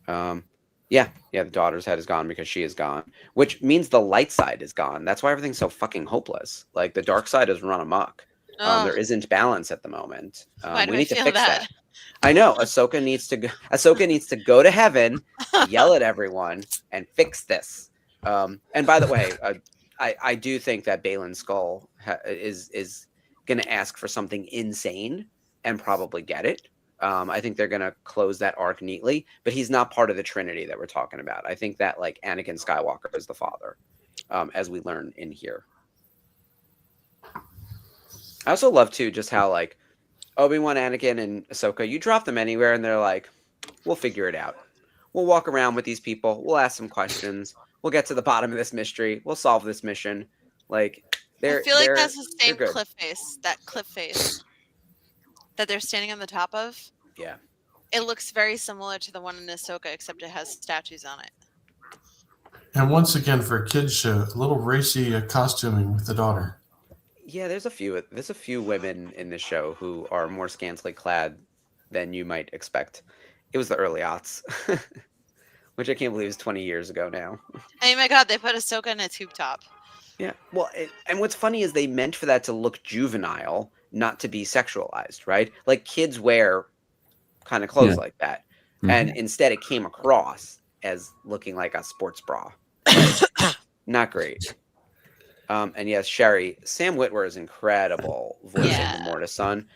E: Yeah, the daughter's head is gone because she is gone, which means the light side is gone. That's why everything's so fucking hopeless. Like, the dark side has run amok.
D: Oh,
E: There isn't balance at the moment.
D: why do
E: We
D: I
E: need to
D: feel
E: fix
D: that?
E: that. I know Ahsoka needs to go. Ahsoka needs to go to heaven, yell at everyone, and fix this. And by the way, I do think that Baylan Skull is going to ask for something insane and probably get it. I think they're going to close that arc neatly, but he's not part of the Trinity that we're talking about. I think that, like, Anakin Skywalker is the father, as we learn in here. I also love too just how, like, Obi-Wan, Anakin, and Ahsoka, you drop them anywhere and they're like, we'll figure it out. We'll walk around with these people. We'll ask some questions. We'll get to the bottom of this mystery. We'll solve this mission. Like,
D: I feel like that's the same
E: good.
D: cliff face that they're standing on the top of.
E: Yeah.
D: It looks very similar to the one in Ahsoka, except it has statues on it.
C: And once again, for a kids show, a little racy costuming with the daughter.
E: Yeah, there's a few women in this show who are more scantily clad than you might expect. It was the early aughts, which I can't believe is 20 years ago now.
D: Oh my god, they put Ahsoka in a tube top.
E: Yeah, well, and what's funny is they meant for that to look juvenile, not to be sexualized, right? Like, kids wear kind of clothes like that, and instead it came across as looking like a sports bra. Not great. And yes, Sherry, Sam Witwer is incredible voicing the Mortis son.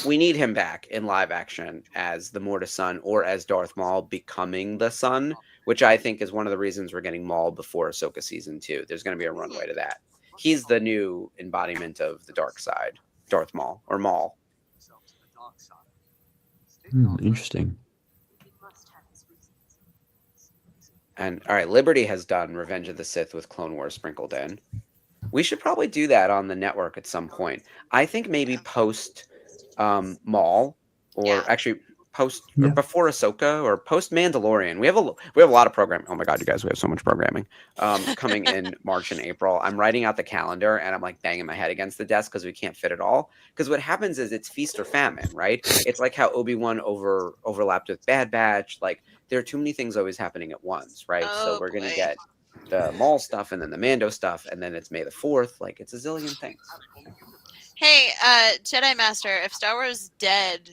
E: We need him back in live action as the Mortis son or as Darth Maul becoming the son, which I think is one of the reasons we're getting Maul before Ahsoka season 2. There's going to be a runway to that. He's the new embodiment of the dark side, Darth Maul or Maul.
A: Interesting.
E: And all right, Liberty has done Revenge of the Sith with Clone Wars sprinkled in. We should probably do that on the network at some point. I think maybe post Maul, or actually post or before Ahsoka, or post Mandalorian. We have a lot of programming. Oh my god, you guys, we have so much programming coming in March and April. I'm writing out the calendar and I'm like banging my head against the desk because we can't fit it all. Because what happens is it's feast or famine, right? It's like how Obi-Wan overlapped with Bad Batch. Like, there are too many things always happening at once, right? So we're gonna get the Maul stuff and then the Mando stuff, and then it's May the 4th. Like, it's a zillion things.
D: Hey, Jedi Master, if Star Wars is dead,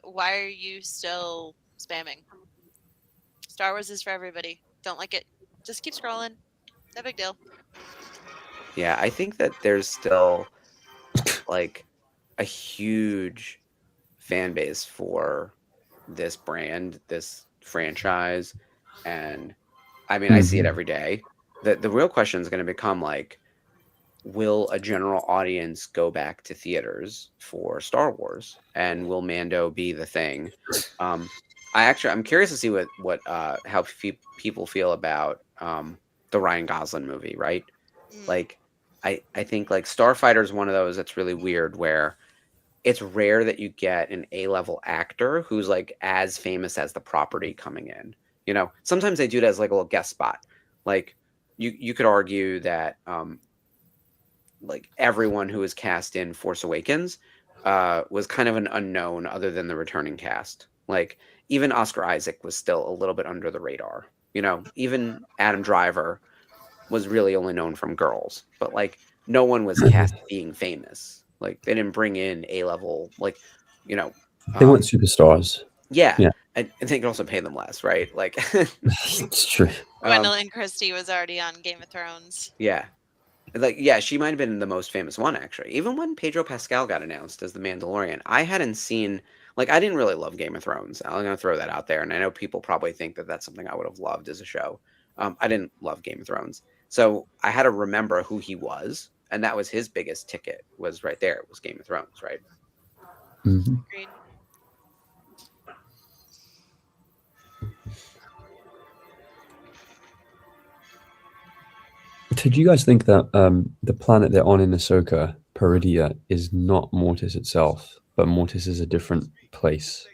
D: why are you still spamming? Star Wars is for everybody. Don't like it, just keep scrolling. No big deal.
E: Yeah, I think that there's still like a huge fan base for this brand, this franchise, and I mean, I see it every day. The real question is going to become, like, will a general audience go back to theaters for Star Wars, and will Mando be the thing? I'm curious to see what how people feel about the Ryan Gosling movie, right? Like, I think, like, Starfighter is one of those that's really weird, where it's rare that you get an A-level actor who's, like, as famous as the property coming in. You know, sometimes they do it as, like, a little guest spot. Like, you could argue that like, everyone who was cast in Force Awakens was kind of an unknown other than the returning cast. Like, even Oscar Isaac was still a little bit under the radar. You know, even Adam Driver was really only known from Girls, but, like, no one was cast being famous. Like, they didn't bring in A-level, like, you know.
A: They weren't superstars.
E: Yeah. And they can also pay them less, right? Like,
A: it's true.
D: Gwendolyn Christie was already on Game of Thrones.
E: Yeah. Like, yeah, she might have been the most famous one, actually. Even when Pedro Pascal got announced as the Mandalorian, I hadn't seen, like, I didn't really love Game of Thrones. I'm going to throw that out there. And I know people probably think that that's something I would have loved as a show. I didn't love Game of Thrones. So I had to remember who he was and that was his biggest ticket, was right there, was Game of Thrones, right?
A: Mhm.
D: Agreed.
A: So do you guys think that the planet they're on in Ahsoka, Peridia, is not Mortis itself, but Mortis is a different place?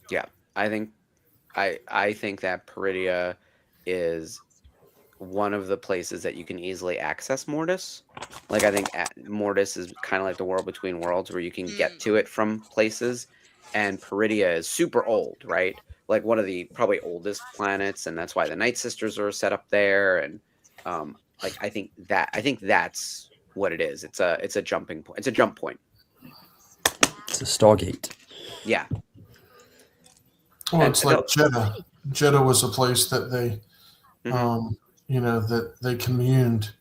E: Yeah, I think I think that Peridia is one of the places that you can easily access Mortis. Like I think Mortis is kind of like the world between worlds where you can get to it from places, and Peridia is super old, right? Like one of the probably oldest planets, and that's why the Night Sisters are set up there. And like I think that's what it is. It's a jumping point. It's a jump point.
A: It's a Stargate.
E: Yeah.
C: Well,
E: And
C: it's like Jeddah. Jeddah was a place that they,
E: Mhm.
C: that they communed,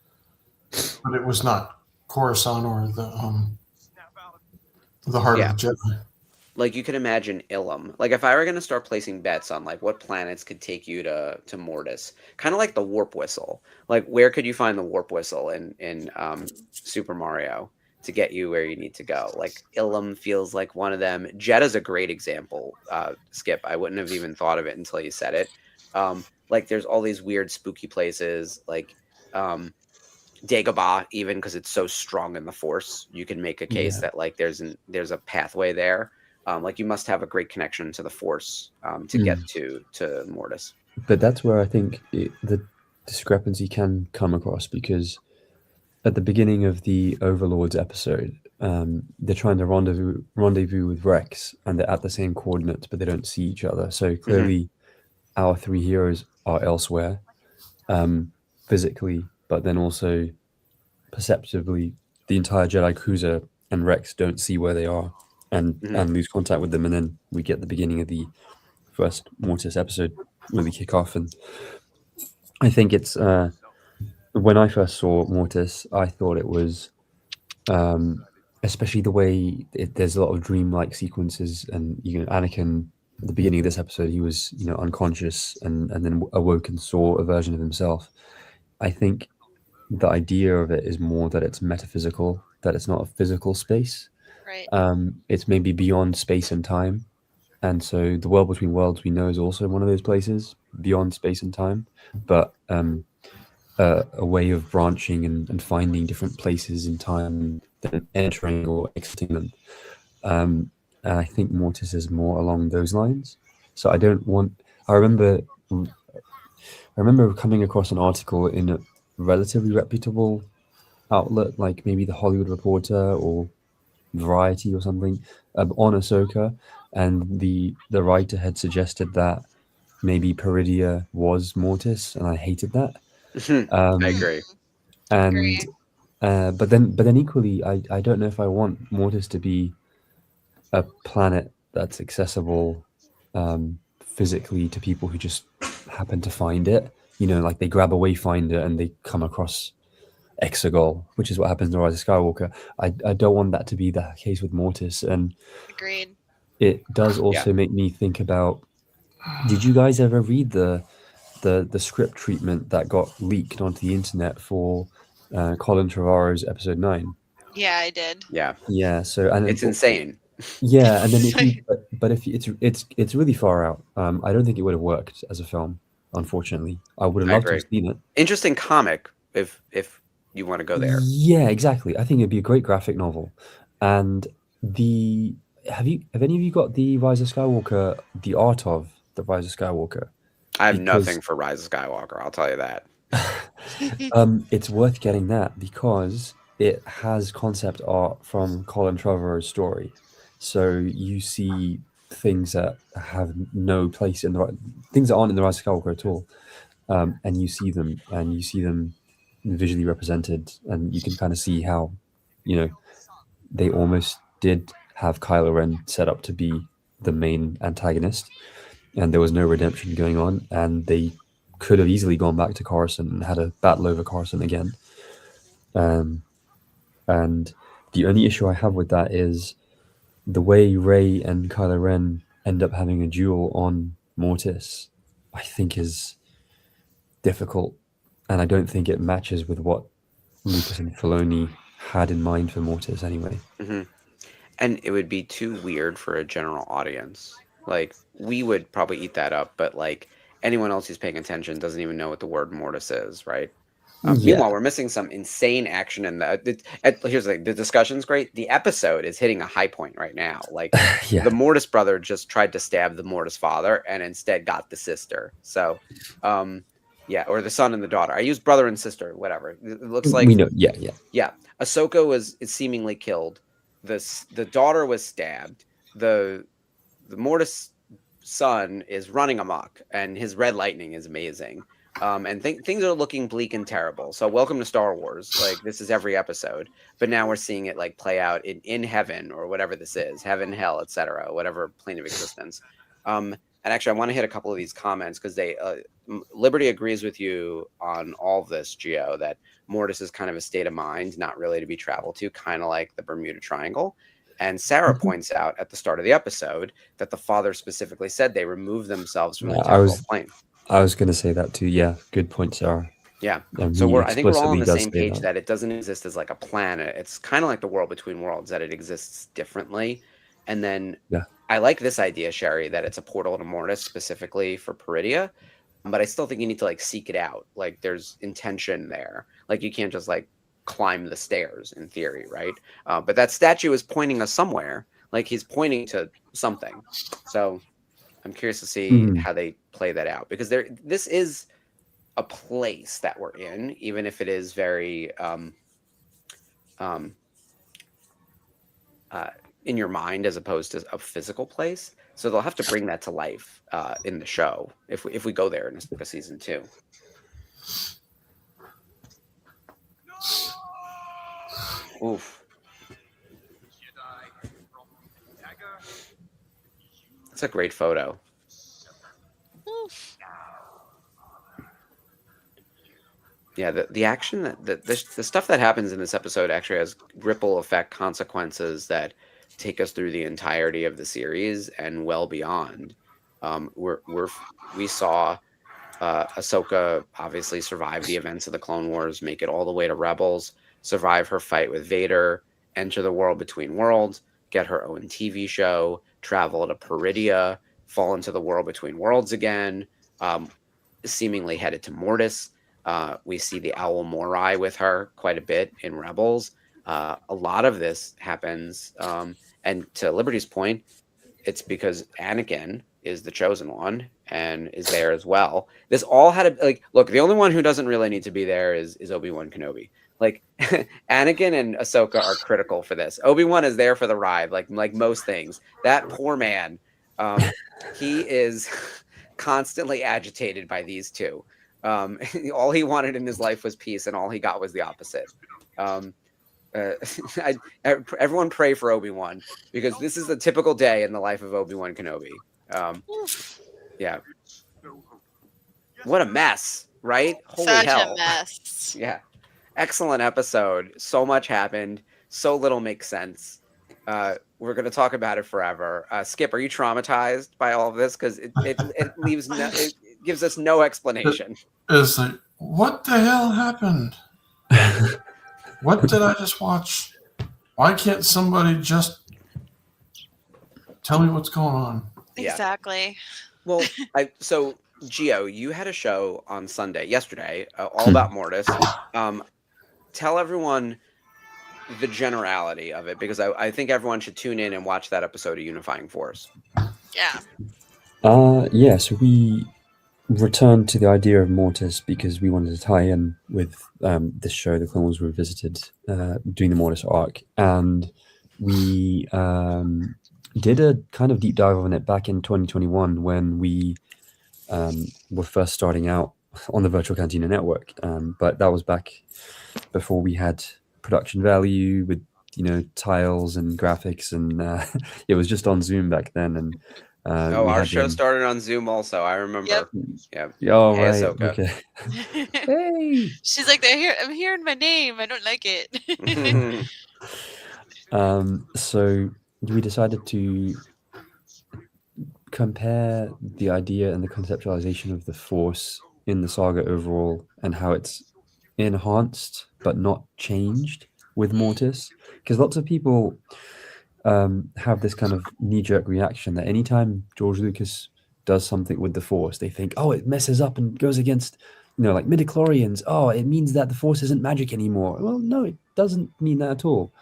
C: but it was not Coruscant or the heart
E: Yeah.
C: of Jeddah.
E: Like you can imagine Ilum. Like if I were gonna start placing bets on like what planets could take you to Mortis, kind of like the warp whistle. Like where could you find the warp whistle in Super Mario to get you where you need to go? Like Ilum feels like one of them. Jeddah's a great example. Skip, I wouldn't have even thought of it until you said it. Like there's all these weird spooky places like Dagobah, even because it's so strong in the Force, you can make a case that like there's a pathway there. Like you must have a great connection to the Force to get to Mortis.
A: But that's where I think the discrepancy can come across, because at the beginning of the Overlords episode, they're trying to rendezvous with Rex, and they're at the same coordinates, but they don't see each other. So clearly, our three heroes are elsewhere, physically, but then also perceptively. The entire Jedi cruiser and Rex don't see where they are, and lose contact with them, and then we get the beginning of the first Mortis episode really kick off. And I think it's when I first saw Mortis, I thought it was especially the way there's a lot of dreamlike sequences, and Anakin at the beginning of this episode, he was unconscious and then awoke and saw a version of himself. I think the idea of it is more that it's metaphysical, that it's not a physical space.
D: Right.
A: It's maybe beyond space and time. And so the world between worlds we know is also one of those places beyond space and time, but a way of branching and finding different places in time, then entering or exiting them. And I think Mortis is more along those lines. So I remember coming across an article in a relatively reputable outlet, like maybe the Hollywood Reporter or Variety or something, on Ahsoka, and the writer had suggested that maybe Peridia was Mortis, and I hated that.
E: I agree.
A: And but then equally, I don't know if I want Mortis to be a planet that's accessible physically to people who just happen to find it. Like they grab a wayfinder and they come across Exegol, which is what happens in The Rise of Skywalker. I don't want that to be the case with Mortis, and
D: Agreed.
A: it does also make me think about. Did you guys ever read the script treatment that got leaked onto the internet for Colin Trevorrow's episode 9?
D: Yeah, I did.
A: Yeah. So and
E: It's insane.
A: Yeah, and then if it's really far out. I don't think it would have worked as a film. Unfortunately, I would have loved to have seen it.
E: Interesting comic, if you want to go there.
A: Yeah, exactly. I think it'd be a great graphic novel. And have any of you got the Rise of Skywalker, the art of the Rise of Skywalker?
E: I have nothing for Rise of Skywalker, I'll tell you that.
A: It's worth getting that because it has concept art from Colin Trevorrow's story. So you see things that have no place in things that aren't in the Rise of Skywalker at all, and you see them visually represented, and you can kind of see how they almost did have Kylo Ren set up to be the main antagonist, and there was no redemption going on, and they could have easily gone back to Coruscant and had a battle over Coruscant again. And the only issue I have with that is the way Rey and Kylo Ren end up having a duel on Mortis, I think is difficult, and I don't think it matches with what Lucas and Filoni had in mind for Mortis anyway.
E: And it would be too weird for a general audience. Like, we would probably eat that up, but like anyone else who's paying attention doesn't even know what the word Mortis is, right? Meanwhile, we're missing some insane action in the. Here's the thing: the discussion's great. The episode is hitting a high point right now. Like the Mortis brother just tried to stab the Mortis father, and instead got the sister. So, or the son and the daughter. I use brother and sister, whatever. It looks like
A: we know. Yeah.
E: Ahsoka is seemingly killed. The daughter was stabbed. The Mortis son is running amok, and his red lightning is amazing. And things are looking bleak and terrible. So welcome to Star Wars. Like, this is every episode, but now we're seeing it like play out in heaven, or whatever this is, heaven, hell, etc., whatever plane of existence. And actually, I want to hit a couple of these comments because Liberty agrees with you on all of this, Gio, that Mortis is kind of a state of mind, not really to be traveled to, kind of like the Bermuda Triangle. And Sarah points out at the start of the episode that the father specifically said they removed themselves from the temporal plane.
A: I was going to say that too. Yeah, good point, Sarah.
E: Yeah. So I think we're all on the same page that it doesn't exist as like a planet. It's kind of like the world between worlds, that it exists differently. And then I like this idea, Sherry, that it's a portal to Mortis specifically for Peridia. But I still think you need to like seek it out. Like, there's intention there. Like, you can't just like climb the stairs in theory, right? But that statue is pointing us somewhere. Like, he's pointing to something. So I'm curious to see how they play that out, because this is a place that we're in, even if it is very in your mind as opposed to a physical place. So they'll have to bring that to life in the show if we go there in a season 2. Oof. That's a great photo. Yeah, the action the stuff that happens in this episode actually has ripple effect consequences that take us through the entirety of the series and well beyond. We saw Ahsoka obviously survive the events of the Clone Wars, make it all the way to Rebels, survive her fight with Vader, enter the world between worlds, get her own TV show, travel to Peridia, fall into the world between worlds again, seemingly headed to Mortis. We see the Owl Morai with her quite a bit in Rebels. A lot of this happens, and to Liberty's point, it's because Anakin is the chosen one and is there as well. This all had to look. The only one who doesn't really need to be there is Obi-Wan Kenobi. Like, Anakin and Ahsoka are critical for this. Obi-Wan is there for the ride, like most things. That poor man, he is constantly agitated by these two. All he wanted in his life was peace, and all he got was the opposite. Everyone pray for Obi-Wan, because this is a typical day in the life of Obi-Wan Kenobi. Yeah. What a mess, right? Holy
D: Such
E: hell.
D: a mess.
E: Yeah. Excellent episode. So much happened. So little makes sense. We're going to talk about it forever. Skip, are you traumatized by all of this? Because it leaves it gives us no explanation.
C: It's like, what the hell happened? What did I just watch? Why can't somebody just tell me what's going on?
D: Exactly.
E: Well, so Gio, you had a show on yesterday, all about Mortis. Tell everyone the generality of it, because I think everyone should tune in and watch that episode of Unifying Force.
D: Yeah.
A: So we returned to the idea of Mortis because we wanted to tie in with this show, The Clone Wars Revisited, doing the Mortis arc. And we did a kind of deep dive on it back in 2021 when we were first starting out on the Virtual Cantina Network. But that was back before we had production value with, tiles and graphics. And it was just on Zoom back then. And
E: our show started on Zoom also. I remember.
D: Yep.
E: Yeah.
A: Oh,
E: hey,
A: right.
E: Ahsoka.
A: Okay. Hey.
D: She's like, I'm hearing my name. I don't like it.
A: So we decided to compare the idea and the conceptualization of the Force in the saga overall and how it's enhanced but not changed with Mortis, because lots of people have this kind of knee-jerk reaction that anytime George Lucas does something with the Force, they think, oh, it messes up and goes against, like midichlorians. Oh, it means that the Force isn't magic anymore. Well, no, it doesn't mean that at all.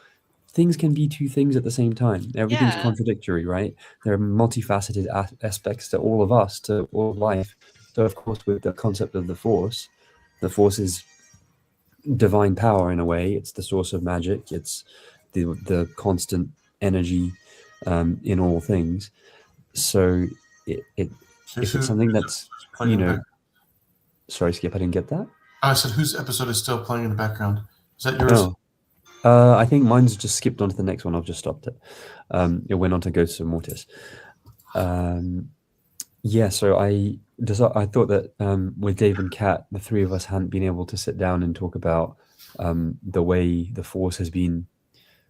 A: Things can be two things at the same time. Everything's
D: Yeah.
A: contradictory, right? There are multifaceted aspects to all of us, to all of life. So, of course, with the concept of the Force is divine power in a way. It's the source of magic. It's the constant energy in all things. So if it's something that's sorry, Skip, I didn't get that.
C: I said, whose episode is still playing in the background? Is that yours?
A: I think mine's just skipped on to the next one. I've just stopped it. It went on to go to Mortis. Yeah, so I thought that with Dave and Kat, the three of us hadn't been able to sit down and talk about the way the Force has been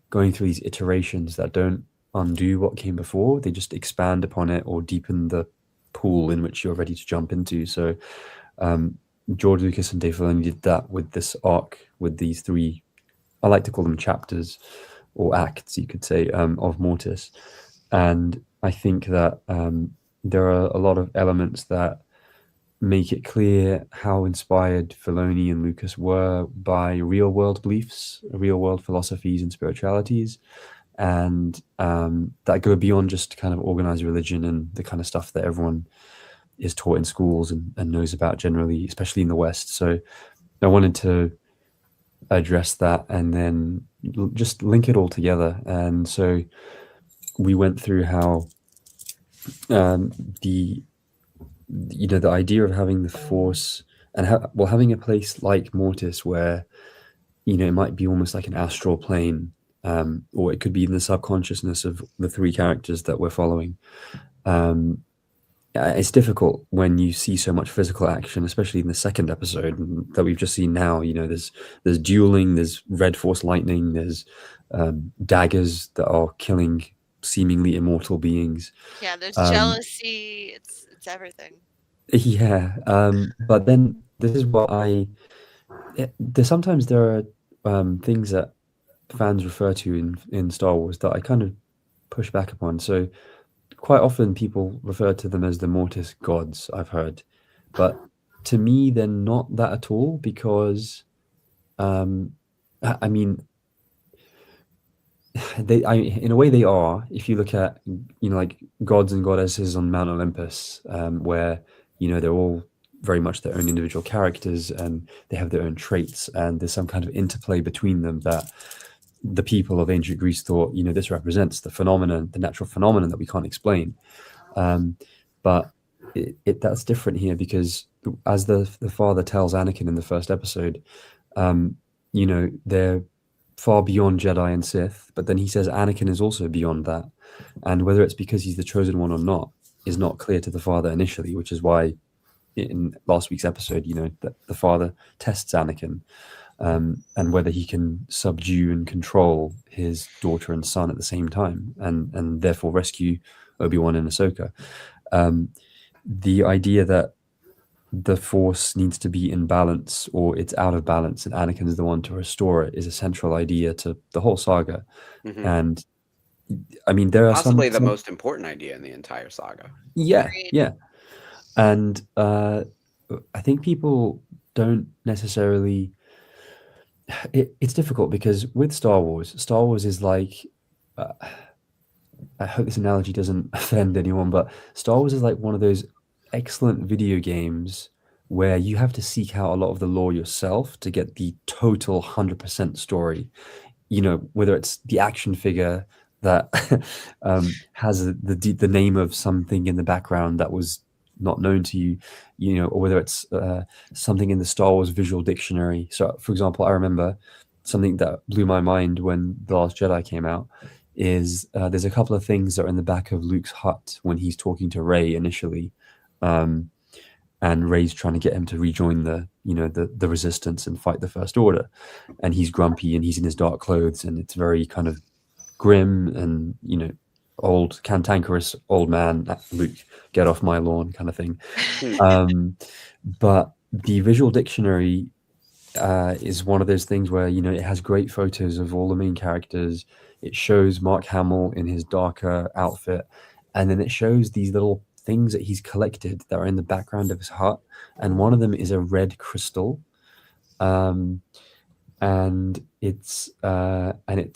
A: going through these iterations that don't undo what came before. They just expand upon it or deepen the pool in which you're ready to jump into. So George Lucas and Dave Filoni did that with this arc, with these three, I like to call them chapters or acts, you could say, of Mortis. And I think that there are a lot of elements that make it clear how inspired Filoni and Lucas were by real-world beliefs, real-world philosophies and spiritualities, and that go beyond just kind of organized religion and the kind of stuff that everyone is taught in schools and knows about generally, especially in the West. So I wanted to address that and then just link it all together. And so we went through how the idea of having the Force and having a place like Mortis where it might be almost like an astral plane, or it could be in the subconsciousness of the three characters that we're following. It's difficult when you see so much physical action, especially in the second episode that we've just seen now. There's dueling, there's red Force lightning, there's daggers that are killing seemingly immortal beings.
D: Yeah, there's jealousy. It's everything.
A: Yeah, but then this is what sometimes there are things that fans refer to in Star Wars that I kind of push back upon. So quite often people refer to them as the Mortis gods, I've heard, but to me they're not that at all, because I mean, in a way they are. If you look at like gods and goddesses on Mount Olympus, where they're all very much their own individual characters and they have their own traits, and there's some kind of interplay between them that the people of ancient Greece thought, this represents the natural phenomenon that we can't explain. But that's different here, because as the father tells Anakin in the first episode, they're far beyond Jedi and Sith, but then he says Anakin is also beyond that. And whether it's because he's the chosen one or not is not clear to the father initially, which is why in last week's episode, the father tests Anakin, and whether he can subdue and control his daughter and son at the same time, and therefore rescue Obi-Wan and Ahsoka. The idea that the Force needs to be in balance, or it's out of balance, and Anakin is the one to restore it, is a central idea to the whole saga.
E: Mm-hmm.
A: And I mean, there are
E: possibly the most important idea in the entire saga.
A: Yeah, yeah. And I think people don't necessarily. It's difficult because with Star Wars is like. I hope this analogy doesn't offend anyone, but Star Wars is like one of those excellent video games where you have to seek out a lot of the lore yourself to get the total 100% story. Whether it's the action figure that has the name of something in the background that was not known to you, or whether it's something in the Star Wars visual dictionary. So, for example, I remember something that blew my mind when The Last Jedi came out is there's a couple of things that are in the back of Luke's hut when he's talking to Rey initially, and Rey's trying to get him to rejoin the Resistance and fight the First Order, and he's grumpy and he's in his dark clothes and it's very kind of grim and old cantankerous old man, Luke, get off my lawn kind of thing. But the visual dictionary is one of those things where, you know, it has great photos of all the main characters. It shows Mark Hamill in his darker outfit, and then it shows these little things that he's collected that are in the background of his hut, and one of them is a red crystal. Um, and it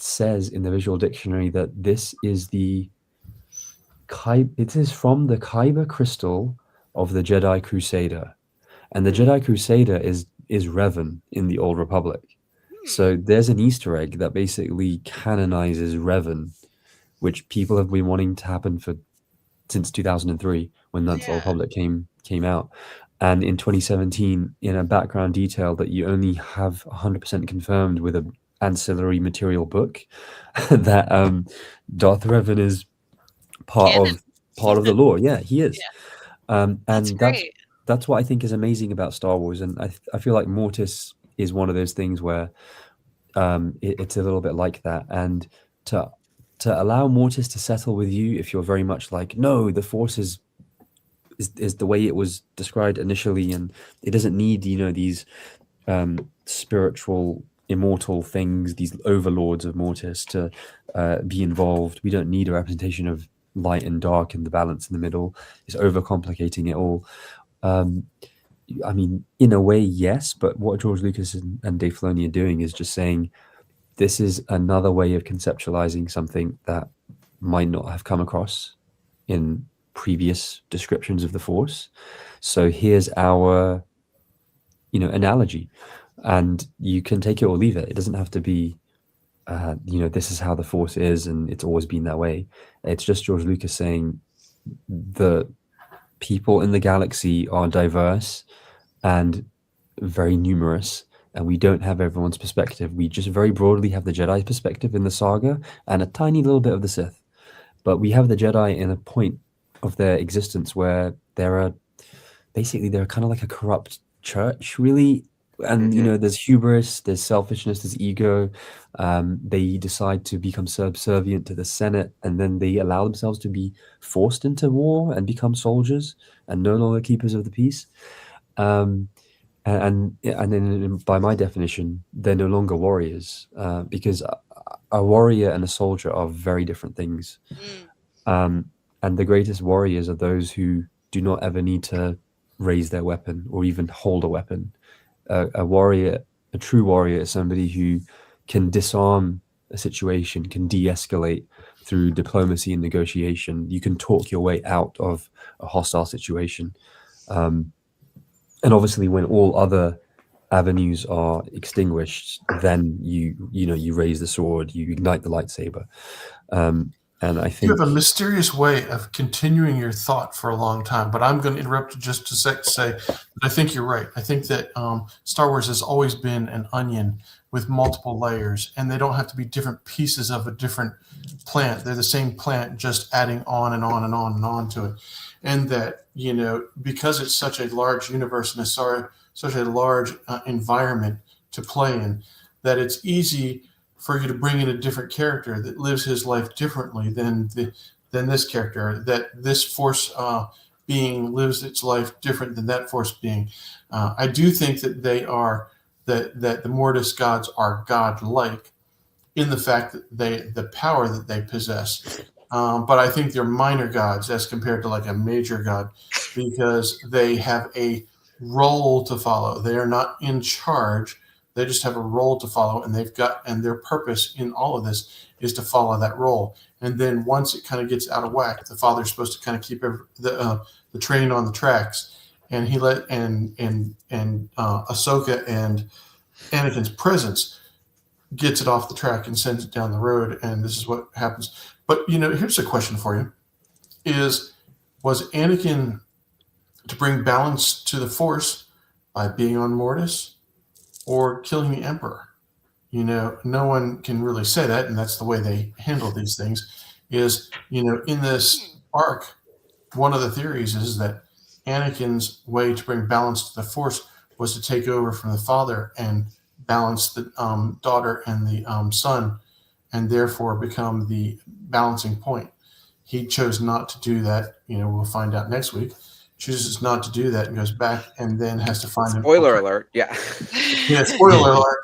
A: says in the visual dictionary that this is it is from the Kyber crystal of the Jedi Crusader, and the Jedi Crusader is Revan in the Old Republic. So there's an Easter egg that basically canonizes Revan, which people have been wanting to happen since 2003 when Knights of the Old Republic came out. And in 2017, in a background detail that you only have 100% confirmed with an ancillary material book, that Darth Revan is part of the lore. Yeah, he is. And that's what I think is amazing about Star Wars. And I feel like Mortis is one of those things where it's a little bit like that. And to allow Mortis to settle with you, if you're very much like, no, the Force is the way it was described initially, and it doesn't need, you know, these spiritual immortal things, these overlords of Mortis to be involved. We don't need a representation of light and dark and the balance in the middle. It's overcomplicating it all. I mean, in a way, yes, but what George Lucas and Dave Filoni are doing is just saying this is another way of conceptualizing something that might not have come across in previous descriptions of the Force. So here's our, you know, analogy, and you can take it or leave it. It doesn't have to be, you know, this is how the Force is and it's always been that way. It's just George Lucas saying the people in the galaxy are diverse and very numerous, and we don't have everyone's perspective. We just very broadly have the Jedi's perspective in the saga and a tiny little bit of the Sith. But we have the Jedi in a point of their existence where they're kind of like a corrupt church, really. And you know, there's hubris, there's selfishness, there's ego. They decide to become subservient to the Senate, and then they allow themselves to be forced into war and become soldiers and no longer keepers of the peace. And then by my definition, they're no longer warriors, because a warrior and a soldier are very different things. And the greatest warriors are those who do not ever need to raise their weapon or even hold a weapon. A warrior, a true warrior, is somebody who can disarm a situation, can de-escalate through diplomacy and negotiation. You can talk your way out of a hostile situation. And obviously, when all other avenues are extinguished, then you raise the sword, you ignite the lightsaber. And I think
C: you have a mysterious way of continuing your thought for a long time, but I'm going to interrupt you just a sec to say that I think you're right. I think that Star Wars has always been an onion with multiple layers, and they don't have to be different pieces of a different plant. They're the same plant, just adding on and on and on and on to it. And that, you know, because it's such a large universe and such a large environment to play in, that it's easy for you to bring in a different character that lives his life differently than this character, that this Force being lives its life different than that Force being. I do think that that the Mortis gods are godlike in the fact that the power that they possess. But I think they're minor gods as compared to like a major god, because they have a role to follow. They are not in charge. They just have a role to follow, and their purpose in all of this is to follow that role. And then once it kind of gets out of whack, the father's supposed to kind of keep the train on the tracks, and Ahsoka and Anakin's presence gets it off the track and sends it down the road. And this is what happens. But you know, here's a question for you: was Anakin to bring balance to the Force by being on Mortis, or killing the Emperor? You know, no one can really say that, and that's the way they handle these things. Is, you know, in this arc, one of the theories is that Anakin's way to bring balance to the Force was to take over from the father and balance the daughter and the son, and therefore become the balancing point. He chose not to do that. You know, we'll find out next week. chooses not to do that and goes back and then has to find
E: Spoiler alert. Yeah.
C: Yeah, spoiler alert.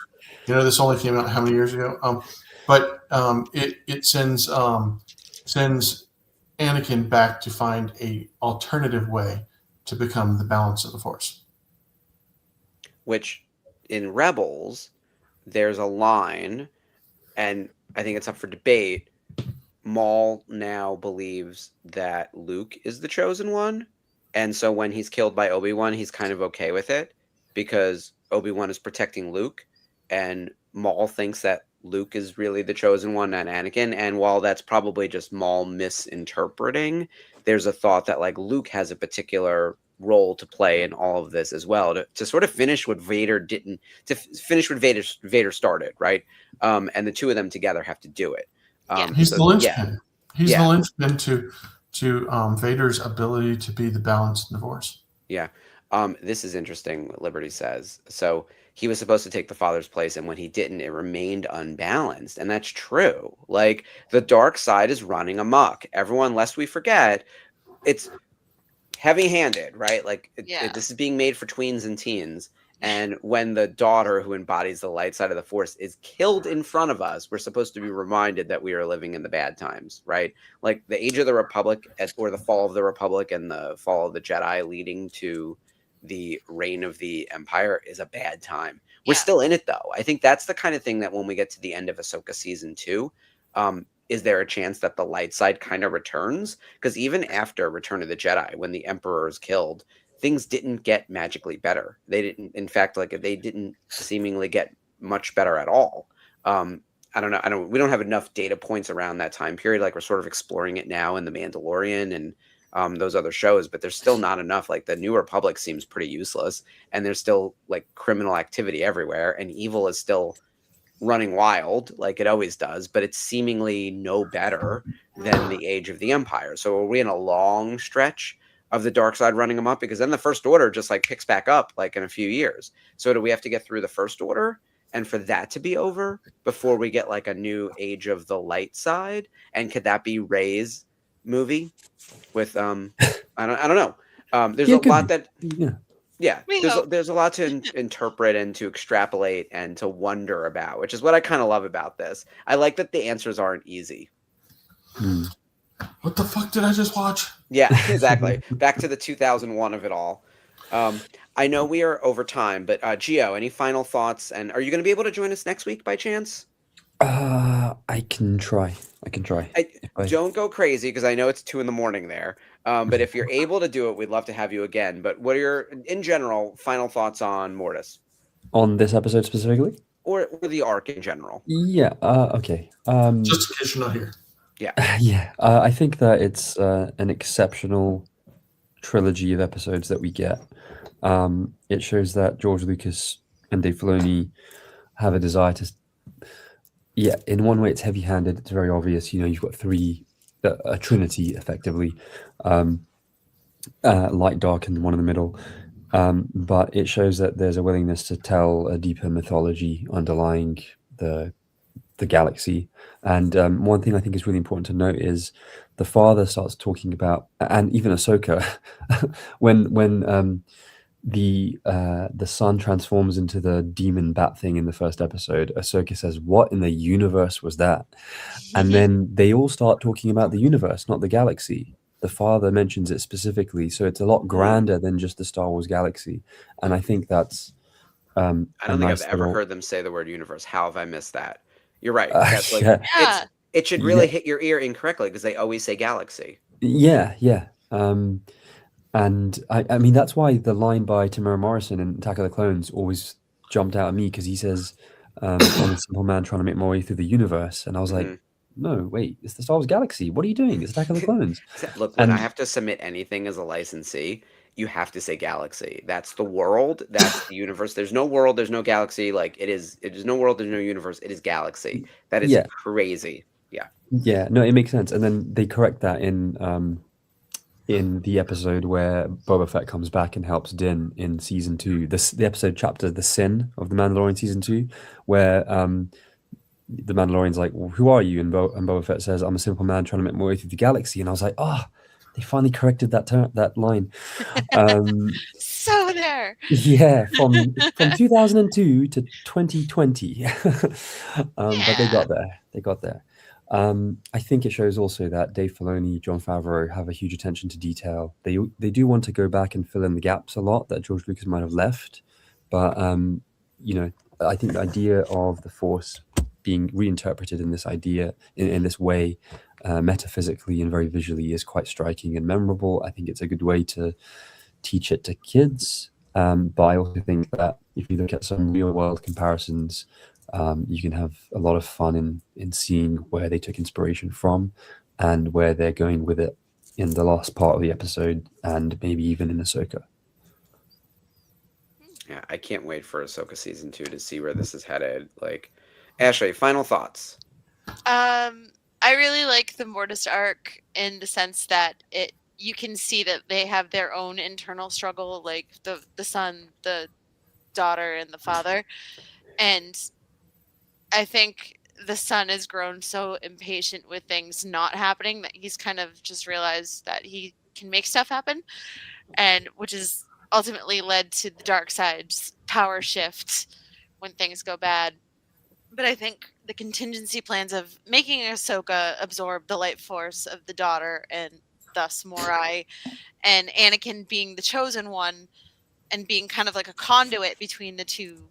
C: This only came out how many years ago? But it sends Anakin back to find a alternative way to become the balance of the Force.
E: Which in Rebels, there's a line, and I think it's up for debate. Maul now believes that Luke is the chosen one. And so when he's killed by Obi-Wan, he's kind of okay with it because Obi-Wan is protecting Luke. And Maul thinks that Luke is really the chosen one, not Anakin. And while that's probably just Maul misinterpreting, there's a thought that like Luke has a particular role to play in all of this as well to sort of finish what Vader didn't, to finish what Vader started, right? And the two of them together have to do it.
C: He's
E: so,
C: the linchpin.
E: Yeah.
C: He's the linchpin to Vader's ability to be the balance in the Force.
E: Yeah. This is interesting what Liberty says. So he was supposed to take the father's place, and when he didn't, it remained unbalanced. And that's true. Like, the dark side is running amok. Everyone, lest we forget, it's heavy-handed, right? Like, this is being made for tweens and teens. And when the daughter who embodies the light side of the Force is killed in front of us, we're supposed to be reminded that we are living in the bad times, right? Like the Age of the Republic, or the fall of the Republic and the fall of the Jedi leading to the reign of the Empire is a bad time. We're still in it, though. I think that's the kind of thing that when we get to the end of Ahsoka Season 2, is there a chance that the light side kind of returns? Because even after Return of the Jedi, when the Emperor is killed, things didn't get magically better. They didn't, in fact, they didn't seemingly get much better at all. I don't know. We don't have enough data points around that time period. Like, we're sort of exploring it now in The Mandalorian and those other shows, but there's still not enough. Like, the New Republic seems pretty useless, and there's still like criminal activity everywhere, and evil is still running wild like it always does, but it's seemingly no better than the Age of the Empire. So are we in a long stretch of the dark side running them up? Because then the First Order just like picks back up like in a few years. So do we have to get through the First Order and for that to be over before we get like a new Age of the Light Side? And could that be Rey's movie with I don't know. There's a lot that there's a lot to interpret and to extrapolate and to wonder about, which is what I kind of love about this. I like that the answers aren't easy.
C: What the fuck did I just watch?
E: Yeah, exactly. Back to the 2001 of it all. I know we are over time, but Gio, any final thoughts? And are you going to be able to join us next week by chance?
A: I can try.
E: Don't go crazy because I know it's 2 a.m. there. But if you're able to do it, we'd love to have you again. But what are your, in general, final thoughts on Mortis?
A: On this episode specifically?
E: Or the arc in general?
A: Yeah, okay.
C: Just in case you're not here.
E: Yeah.
A: Yeah, I think that it's an exceptional trilogy of episodes that we get. It shows that George Lucas and Dave Filoni have a desire to... Yeah, in one way it's heavy-handed. It's very obvious. You know, you've got a trinity, effectively. Light, dark, and one in the middle. But it shows that there's a willingness to tell a deeper mythology underlying the galaxy. And one thing I think is really important to note is the father starts talking about, and even Ahsoka, when the son transforms into the demon bat thing in the first episode, Ahsoka says, "What in the universe was that?" And then they all start talking about the universe, not the galaxy. The father mentions it specifically, so it's a lot grander than just the Star Wars galaxy. And I think that's
E: I don't think I've ever heard them say the word universe. How have I missed that? You're right. That's like, it should really hit your ear incorrectly because they always say galaxy.
A: Yeah. And I mean, that's why the line by Tamara Morrison in Attack of the Clones always jumped out at me, because he says, I'm a simple man trying to make my way through the universe. And I was like, no, wait, it's the Star Wars galaxy. What are you doing? It's Attack of the Clones.
E: Look, when I have to submit anything as a licensee, you have to say galaxy. That's the world. That's the universe. There's no world. There's no galaxy. Like, it is no world. There's no universe. It is galaxy. That is crazy. Yeah. Yeah.
A: No, it makes sense. And then they correct that in the episode where Boba Fett comes back and helps Din in season 2. The episode chapter, The Sin of the Mandalorian season 2, where the Mandalorian's like, well, who are you? And Boba Fett says, I'm a simple man trying to make my way through the galaxy. And I was like, They finally corrected that line.
D: So there.
A: Yeah, from 2002 to 2020. But they
D: Yeah.
A: got there. They got there. I think it shows also that Dave Filoni, Jon Favreau have a huge attention to detail. They do want to go back and fill in the gaps a lot that George Lucas might have left, but you know, I think the idea of the Force being reinterpreted in this idea in this way, metaphysically and very visually, is quite striking and memorable. I think it's a good way to teach it to kids. But I also think that if you look at some real world comparisons, you can have a lot of fun in seeing where they took inspiration from and where they're going with it in the last part of the episode and maybe even in Ahsoka.
E: Yeah, I can't wait for Ahsoka season 2 to see where this is headed. Like, Ashley, final thoughts.
D: I really like the Mortis arc in the sense that you can see that they have their own internal struggle, like the son, the daughter, and the father. And I think the son has grown so impatient with things not happening that he's kind of just realized that he can make stuff happen, and which is ultimately led to the dark side's power shift when things go bad. But I think the contingency plans of making Ahsoka absorb the light force of the daughter and thus Morai, and Anakin being the chosen one and being kind of like a conduit between the two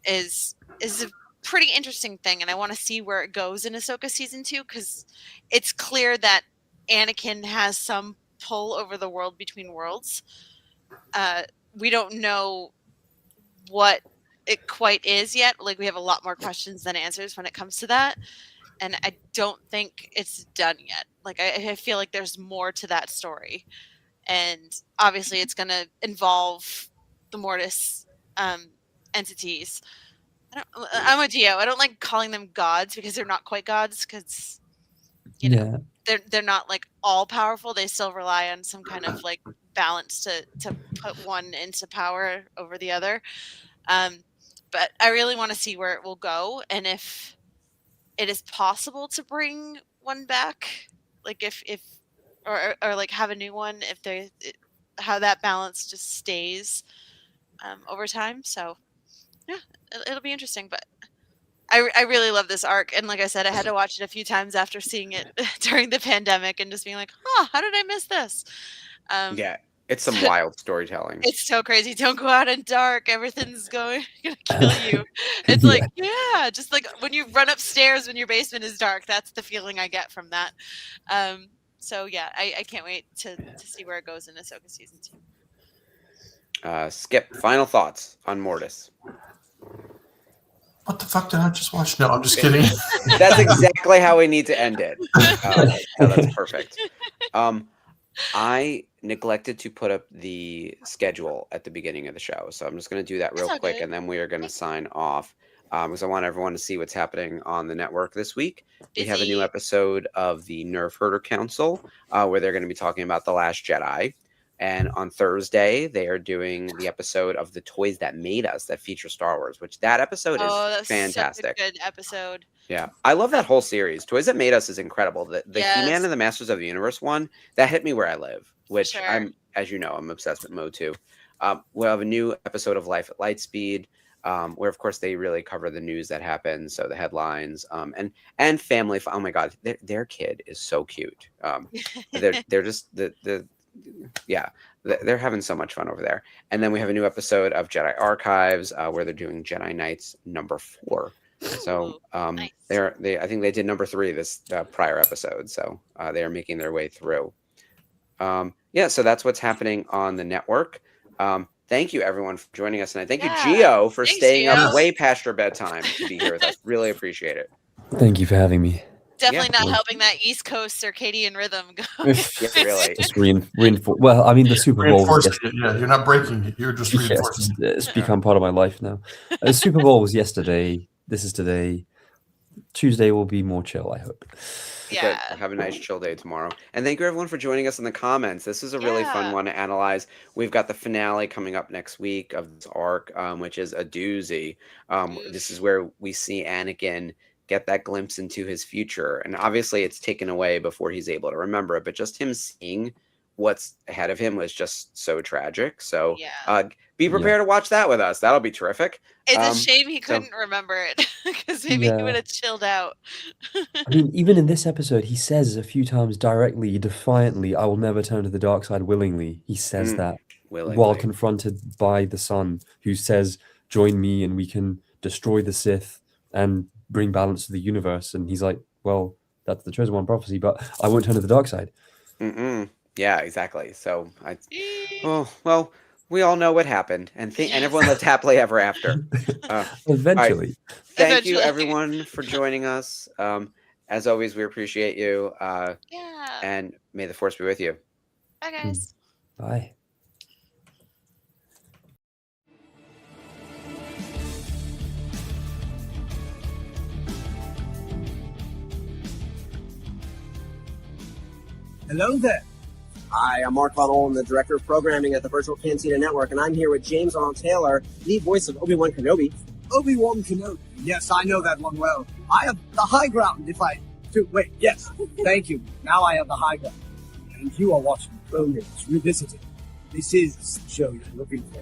D: is a pretty interesting thing, and I want to see where it goes in Ahsoka season 2, because it's clear that Anakin has some pull over the world between worlds. We don't know what it quite is yet. Like, we have a lot more questions than answers when it comes to that, and I don't think it's done yet. Like, I feel like there's more to that story, and obviously it's going to involve the Mortis entities. I'm with Gio. I don't like calling them gods because they're not quite gods, because you know they're not like all powerful. They still rely on some kind of like balance to put one into power over the other. But I really want to see where it will go, and if it is possible to bring one back, like if or like have a new one, if how that balance just stays over time. So yeah, it'll be interesting. But I really love this arc, and like I said, I had to watch it a few times after seeing it during the pandemic and just being like, how did I miss this?
E: Yeah, it's some wild storytelling.
D: It's so crazy. Don't go out in dark. Everything's gonna kill you. It's like, yeah, just like when you run upstairs when your basement is dark. That's the feeling I get from that. So yeah, I can't wait to see where it goes in Ahsoka season 2.
E: Skip, final thoughts on Mortis.
C: What the fuck did I just watch? No, I'm just kidding.
E: That's exactly how we need to end it. No, that's perfect. I neglected to put up the schedule at the beginning of the show, so I'm just going to do that real quick, and then we are going to sign off because I want everyone to see what's happening on the network this week. We have a new episode of the Nerf Herder Council where they're going to be talking about The Last Jedi. And on Thursday, they are doing the episode of The Toys That Made Us that feature Star Wars, which that episode is fantastic.
D: Such a good episode.
E: Yeah, I love that whole series. Toys That Made Us is incredible. The He-Man and the Masters of the Universe one, that hit me where I live, which I'm, as you know, I'm obsessed with Mo too. We'll have a new episode of Life at Lightspeed, where of course they really cover the news that happens, so the headlines, and family. Oh my God, their kid is so cute. They're just they're having so much fun over there. And then we have a new episode of Jedi Archives where they're doing Jedi Knights number 4. So nice. I think they did number 3 this prior episode. So they are making their way through. So that's what's happening on the network. Thank you everyone for joining us, and I thank you Gio for staying up way past your bedtime to be here with us. Really appreciate it.
A: Thank you for having me.
D: Definitely not helping that East Coast circadian rhythm go.
E: Yeah, really.
A: Just reinforce. Well, I mean, the Super Bowl.
C: Yeah, you're not breaking it. You're just reinforcing it.
A: It's become part of my life now. The Super Bowl was yesterday. This is today. Tuesday will be more chill, I hope.
D: Yeah.
E: Good. Have a nice chill day tomorrow. And thank you everyone for joining us in the comments. This is a really fun one to analyze. We've got the finale coming up next week of this arc, which is a doozy. This is where we see Anakin get that glimpse into his future. And obviously it's taken away before he's able to remember it, but just him seeing what's ahead of him was just so tragic. So be prepared to watch that with us. That'll be terrific.
D: It's a shame he couldn't remember it, because maybe he would have chilled out.
A: I mean, even in this episode, he says a few times directly, defiantly, "I will never turn to the dark side willingly." He says that while confronted by the son, who says, "Join me and we can destroy the Sith and bring balance to the universe." And he's like, "Well, that's the chosen one prophecy, but I won't turn to the dark side."
E: Yeah, exactly. So well, we all know what happened, and everyone lived happily ever after.
A: Eventually.
E: Right. Thank you, everyone, for joining us. As always, we appreciate you. And may the Force be with you.
D: Bye, guys.
A: Bye.
G: Hello there. Hi, I'm Mark Connell. I'm the Director of Programming at the Virtual Cantina Network, and I'm here with James Arnold Taylor, the voice of Obi-Wan Kenobi. Obi-Wan Kenobi. Yes, I know that one well. I have the high ground if I do. Wait, yes. Thank you. Now I have the high ground. And you are watching Clone Wars Revisited. This is the show you're looking for.